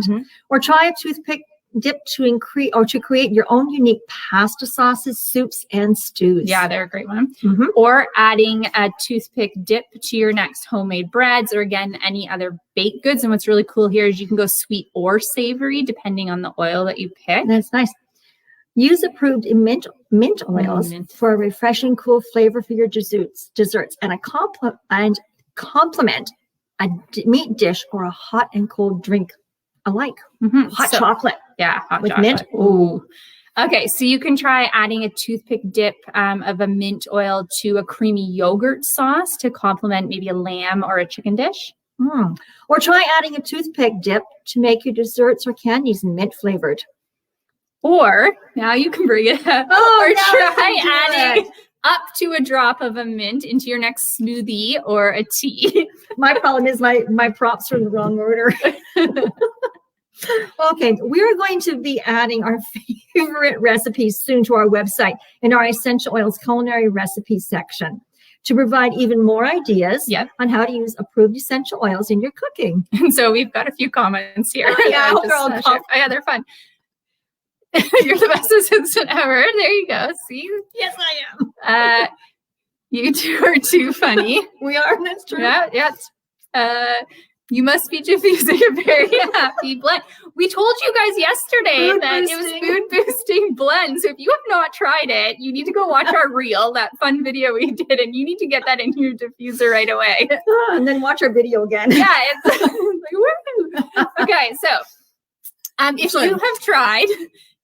Speaker 2: Or try a toothpick dip to create your own unique pasta sauces, soups, and stews.
Speaker 1: Yeah, they're a great one. Or adding a toothpick dip to your next homemade breads or again any other baked goods. And what's really cool here is you can go sweet or savory depending on the oil that you pick.
Speaker 2: That's nice. Use approved mint oils for a refreshing, cool flavor for your desserts and complement a meat dish or a hot and cold drink alike. Hot chocolate.
Speaker 1: Yeah, hot
Speaker 2: with
Speaker 1: chocolate.
Speaker 2: Mint. Ooh.
Speaker 1: Okay, so you can try adding a toothpick dip of a mint oil to a creamy yogurt sauce to complement maybe a lamb or a chicken dish.
Speaker 2: Or try adding a toothpick dip to make your desserts or candies mint flavored.
Speaker 1: Or now you can bring it up. Or try adding up to a drop of a mint into your next smoothie or a tea.
Speaker 2: My problem is my props are in the wrong order. Okay, we're going to be adding our favorite recipes soon to our website in our Essential Oils Culinary Recipes section to provide even more ideas on how to use approved essential oils in your cooking.
Speaker 1: And so we've got a few comments here.
Speaker 2: Yeah,
Speaker 1: they're fun. You're the best assistant ever. There you go. See?
Speaker 2: Yes, I am.
Speaker 1: You two are too funny.
Speaker 2: We are. That's true.
Speaker 1: Yeah. You must be diffusing a very happy blend. We told you guys yesterday it was food boosting blend. So if you have not tried it, you need to go watch our reel, that fun video we did, and you need to get that in your diffuser right away.
Speaker 2: And then watch our video again.
Speaker 1: Yeah, it's like, woo! Okay, so if you have tried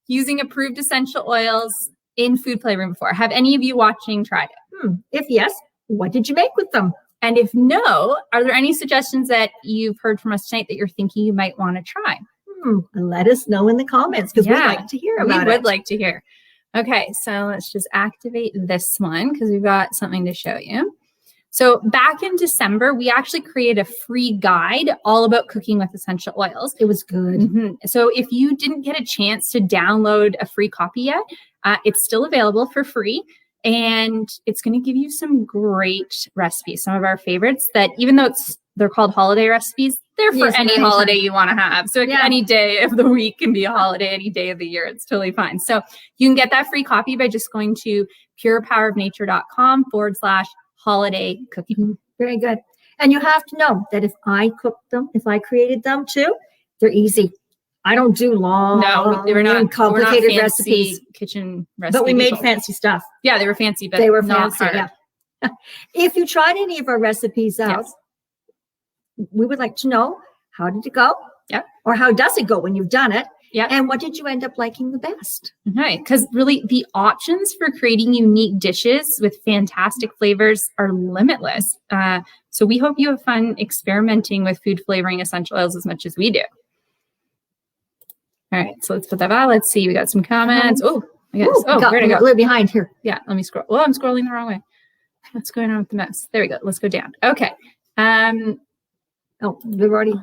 Speaker 1: using approved essential oils in food flavoring before, have any of you watching tried it?
Speaker 2: If yes, what did you make with them?
Speaker 1: And if no, are there any suggestions that you've heard from us tonight that you're thinking you might want to try?
Speaker 2: Let us know in the comments because we'd like to hear about it.
Speaker 1: We would like to hear. Okay, so let's just activate this one because we've got something to show you. So back in December, we actually created a free guide all about cooking with essential oils.
Speaker 2: It was good.
Speaker 1: So if you didn't get a chance to download a free copy yet, it's still available for free. And it's going to give you some great recipes, some of our favorites that even though they're called holiday recipes, they're for any holiday you want to have. So any day of the week can be a holiday, any day of the year. It's totally fine. So you can get that free copy by just going to purepowerofnature.com/holiday cooking.
Speaker 2: Very good. And you have to know that if I cooked them, if I created them too, they're easy. I don't do long, complicated recipes.
Speaker 1: Kitchen recipes.
Speaker 2: But we made fancy stuff.
Speaker 1: Yeah, they were fancy, but
Speaker 2: they were
Speaker 1: not
Speaker 2: fancy.
Speaker 1: hard.
Speaker 2: Yeah. If you tried any of our recipes out, we would like to know, how did it go?
Speaker 1: Yeah.
Speaker 2: Or how does it go when you've done it?
Speaker 1: Yeah.
Speaker 2: And what did you end up liking the best?
Speaker 1: Right. Because really the options for creating unique dishes with fantastic flavors are limitless. So we hope you have fun experimenting with food flavoring essential oils as much as we do. All right. So let's put that out. Let's see. We got some comments. Oh, where'd it go?
Speaker 2: A little behind here.
Speaker 1: Yeah. Let me scroll. Well, I'm scrolling the wrong way. What's going on with the mouse? There we go. Let's go down. Okay.
Speaker 2: Oh, we've already.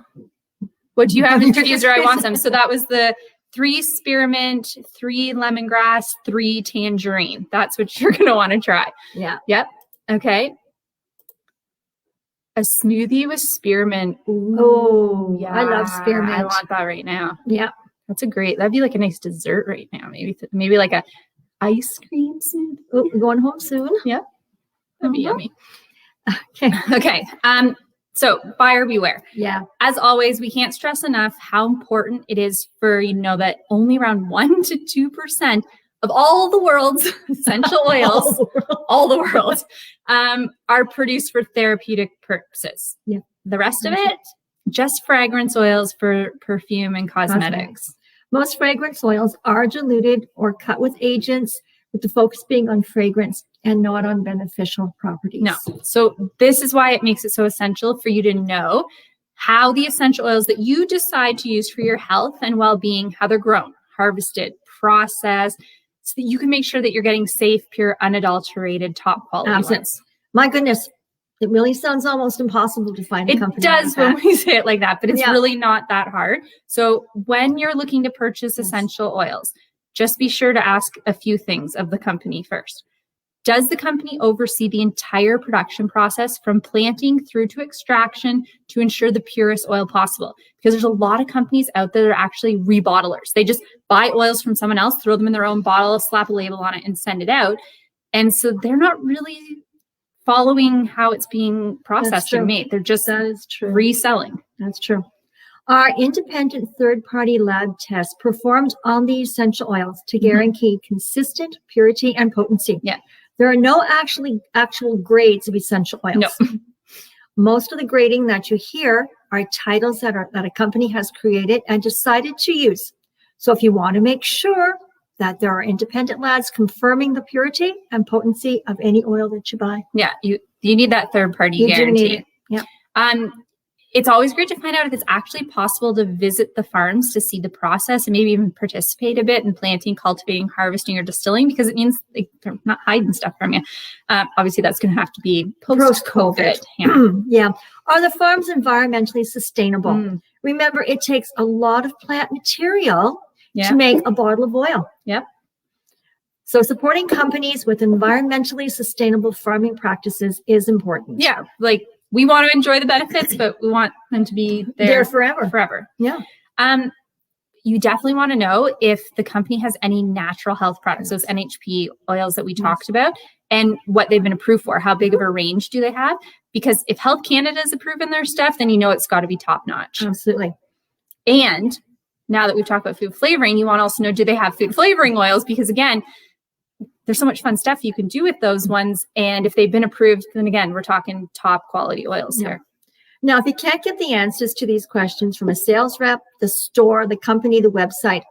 Speaker 1: What do you have in diffuser? I want some. So that was the 3 spearmint, 3 lemongrass, 3 tangerine. That's what you're going to want to try.
Speaker 2: Yeah.
Speaker 1: Yep. Okay. A smoothie with spearmint. Ooh,
Speaker 2: oh, yeah. I love spearmint.
Speaker 1: I want that right now.
Speaker 2: Yeah.
Speaker 1: That'd be like a nice dessert right now. Maybe like a ice cream smoothie.
Speaker 2: Oh, we're going home soon.
Speaker 1: Yep. That'd be yummy.
Speaker 2: Okay.
Speaker 1: Okay. So buyer beware.
Speaker 2: Yeah.
Speaker 1: As always, we can't stress enough how important it is for you to know that only around 1 to 2% of all the world's essential oils, all the world, are produced for therapeutic purposes.
Speaker 2: Yeah.
Speaker 1: The rest of it, just fragrance oils for perfume and cosmetics.
Speaker 2: Most fragrance oils are diluted or cut with agents, with the focus being on fragrance and not on beneficial properties.
Speaker 1: No. So this is why it makes it so essential for you to know how the essential oils that you decide to use for your health and well-being, how they're grown, harvested, processed, so that you can make sure that you're getting safe, pure, unadulterated, top quality ones.
Speaker 2: My goodness, it really sounds almost impossible to find a company.
Speaker 1: It does when we say it like that, but it's really not that hard. So when you're looking to purchase essential oils, just be sure to ask a few things of the company first. Does the company oversee the entire production process from planting through to extraction to ensure the purest oil possible? Because there's a lot of companies out there that are actually rebottlers. They just buy oils from someone else, throw them in their own bottle, slap a label on it, and send it out. And so they're not really following how it's being processed and made. They're just reselling.
Speaker 2: That's true. Our independent third-party lab tests performed on the essential oils to guarantee consistent purity and potency.
Speaker 1: Yeah.
Speaker 2: There are no actual grades of essential oils.
Speaker 1: No.
Speaker 2: Most of the grading that you hear are titles that a company has created and decided to use. So if you want to make sure that there are independent labs confirming the purity and potency of any oil that you buy.
Speaker 1: Yeah, you need that third-party guarantee.
Speaker 2: You do need it. Yeah.
Speaker 1: It's always great to find out if it's actually possible to visit the farms to see the process and maybe even participate a bit in planting, cultivating, harvesting, or distilling, because it means they're not hiding stuff from you. Obviously, that's going to have to be post-COVID.
Speaker 2: Yeah. Are the farms environmentally sustainable? Remember, it takes a lot of plant material to make a bottle of oil.
Speaker 1: Yep.
Speaker 2: So supporting companies with environmentally sustainable farming practices is important.
Speaker 1: Yeah, like we want to enjoy the benefits, but we want them to be there forever.
Speaker 2: Yeah.
Speaker 1: You definitely want to know if the company has any natural health products, those NHP oils that we talked about, and what they've been approved for. How big of a range do they have? Because if Health Canada is approving their stuff, then you know it's got to be top notch.
Speaker 2: Absolutely.
Speaker 1: And now that we've talked about food flavoring, you want to also know, do they have food flavoring oils? Because again, there's so much fun stuff you can do with those ones. And if they've been approved, then again, we're talking top quality oils here.
Speaker 2: Now, if you can't get the answers to these questions from a sales rep, the store, the company, the website,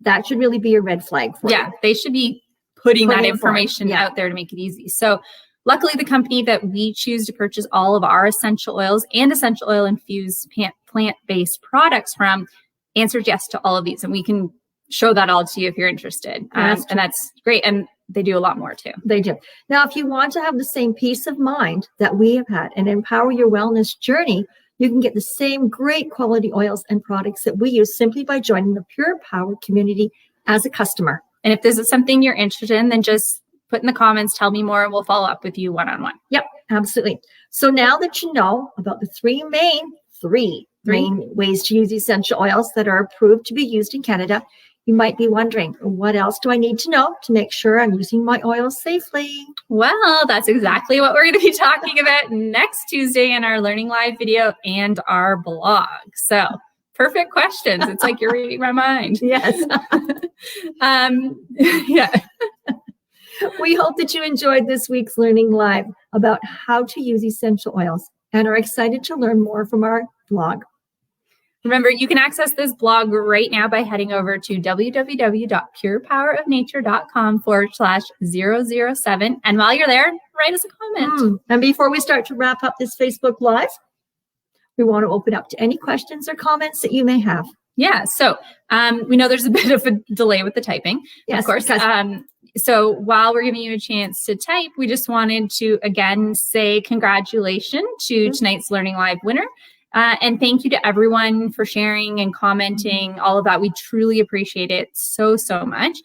Speaker 2: that should really be a red flag for you.
Speaker 1: They should be putting that information out there to make it easy. So luckily, the company that we choose to purchase all of our essential oils and essential oil infused plant-based products from answered yes to all of these. And we can show that all to you if you're interested. And that's great. And they do a lot more too.
Speaker 2: They do. Now, if you want to have the same peace of mind that we have had and empower your wellness journey, you can get the same great quality oils and products that we use simply by joining the Pure Power community as a customer.
Speaker 1: And if this is something you're interested in, then just put in the comments, tell me more, and we'll follow up with you one-on-one.
Speaker 2: Yep, absolutely. So now that you know about the three main ways to use essential oils that are approved to be used in Canada, You might be wondering, what else do I need to know to make sure I'm using my oils safely?
Speaker 1: Well, that's exactly what we're going to be talking about next Tuesday in our Learning Live video and our blog. So perfect questions. It's like you're reading my mind.
Speaker 2: Yes.
Speaker 1: Yeah.
Speaker 2: We hope that you enjoyed this week's Learning Live about how to use essential oils and are excited to learn more from our blog.
Speaker 1: Remember, you can access this blog right now by heading over to www.purepowerofnature.com/007. And while you're there, write us a comment.
Speaker 2: And before we start to wrap up this Facebook Live, we want to open up to any questions or comments that you may have.
Speaker 1: Yeah, so we know there's a bit of a delay with the typing,
Speaker 2: yes,
Speaker 1: of course. So while we're giving you a chance to type, we just wanted to, again, say congratulations to tonight's Learning Live winner. And thank you to everyone for sharing and commenting, all of that. We truly appreciate it so, so much.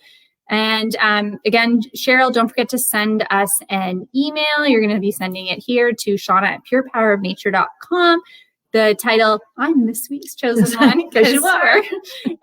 Speaker 1: And again, Cheryl, don't forget to send us an email. You're going to be sending it here to Shauna@purepowerofnature.com. The title, I'm this week's chosen one,
Speaker 2: because you are.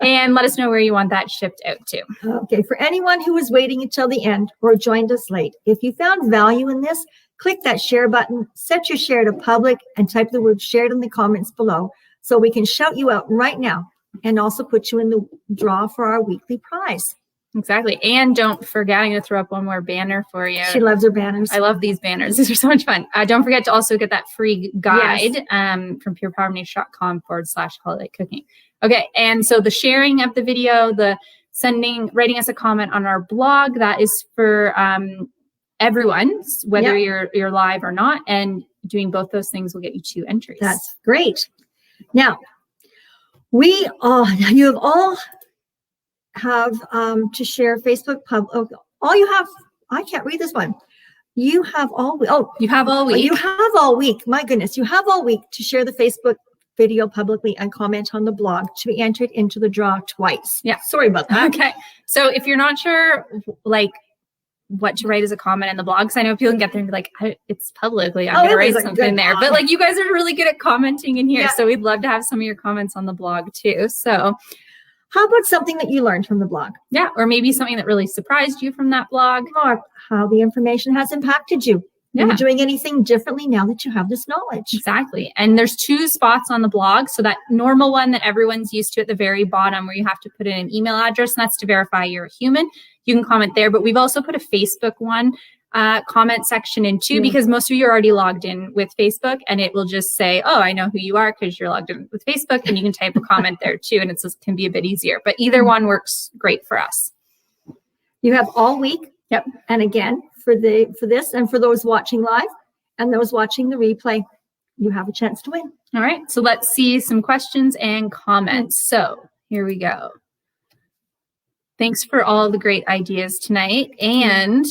Speaker 1: And let us know where you want that shipped out to.
Speaker 2: Okay, for anyone who was waiting until the end or joined us late, if you found value in this, click that share button, set your share to public, and type the word shared in the comments below so we can shout you out right now and also put you in the draw for our weekly prize.
Speaker 1: Exactly. And don't forget, I'm going to throw up one more banner for you.
Speaker 2: She loves her banners.
Speaker 1: I love these banners. These are so much fun. Don't forget to also get that free guide from purepowerofnature.com/holiday cooking. Okay. And so the sharing of the video, the writing us a comment on our blog, that is for everyone, whether you're live or not, and doing both those things will get you 2 entries.
Speaker 2: That's great. Now, you have all to share Facebook all you have, I can't read this one. You have all week.
Speaker 1: You have all week.
Speaker 2: You have all week. My goodness, you have all week to share the Facebook video publicly and comment on the blog to be entered into the draw twice.
Speaker 1: Yeah.
Speaker 2: Sorry about that.
Speaker 1: Okay. So if you're not sure, what to write as a comment in the blog, because I know people can get there and be like, it's publicly, I'm going to write something there. But you guys are really good at commenting in here. Yeah. So we'd love to have some of your comments on the blog too. So
Speaker 2: how about something that you learned from the blog?
Speaker 1: Yeah. Or maybe something that really surprised you from that blog.
Speaker 2: Or how the information has impacted you.
Speaker 1: Yeah.
Speaker 2: Are you doing anything differently now that you have this knowledge?
Speaker 1: Exactly. And there's 2 spots on the blog. So that normal one that everyone's used to at the very bottom where you have to put in an email address, and that's to verify you're a human. You can comment there, but we've also put a Facebook one comment section in too, because most of you are already logged in with Facebook, and it will just say, oh, I know who you are because you're logged in with Facebook, and you can type a comment there too, and it can be a bit easier, but either one works great for us.
Speaker 2: You have all week.
Speaker 1: Yep.
Speaker 2: And again, for this and for those watching live and those watching the replay, you have a chance to win.
Speaker 1: All right. So let's see some questions and comments. So here we go. Thanks for all the great ideas tonight, and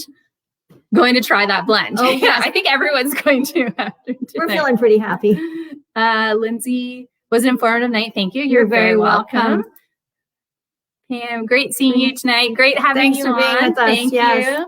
Speaker 1: going to try that blend.
Speaker 2: Oh, yes.
Speaker 1: I think everyone's going to after tonight.
Speaker 2: We're feeling pretty happy.
Speaker 1: Lindsay, was an informative night. Thank you. You're very welcome. Pam, great seeing you tonight. Great having you on.
Speaker 2: Thanks for being with us.
Speaker 1: Thank you.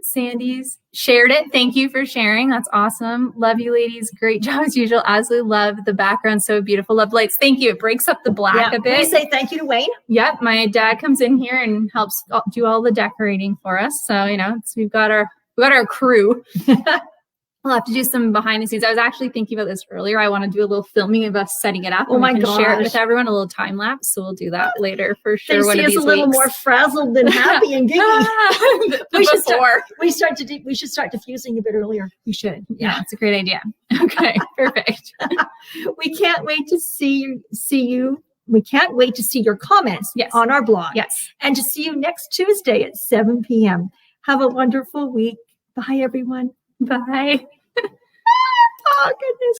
Speaker 1: Sandy's shared it. Thank you for sharing. That's awesome. Love you, ladies. Great job as usual. Absolutely love the background. So beautiful. Love lights. Thank you. It breaks up the black a bit.
Speaker 2: We say thank you to Wayne.
Speaker 1: Yep. My dad comes in here and helps do all the decorating for us. So, we've got our crew. We'll have to do some behind the scenes. I was actually thinking about this earlier. I want to do a little filming of us setting it up.
Speaker 2: Oh my gosh.
Speaker 1: Share it with everyone, a little time lapse. So we'll do that later for sure.
Speaker 2: They see us a little more frazzled than happy and giddy. We should start diffusing a bit earlier.
Speaker 1: We should. Yeah, it's a great idea. Okay, perfect.
Speaker 2: We can't wait to see you. We can't wait to see your comments on our blog.
Speaker 1: Yes.
Speaker 2: And to see you next Tuesday at 7 p.m. Have a wonderful week. Bye, everyone.
Speaker 1: Bye.
Speaker 2: Oh, goodness.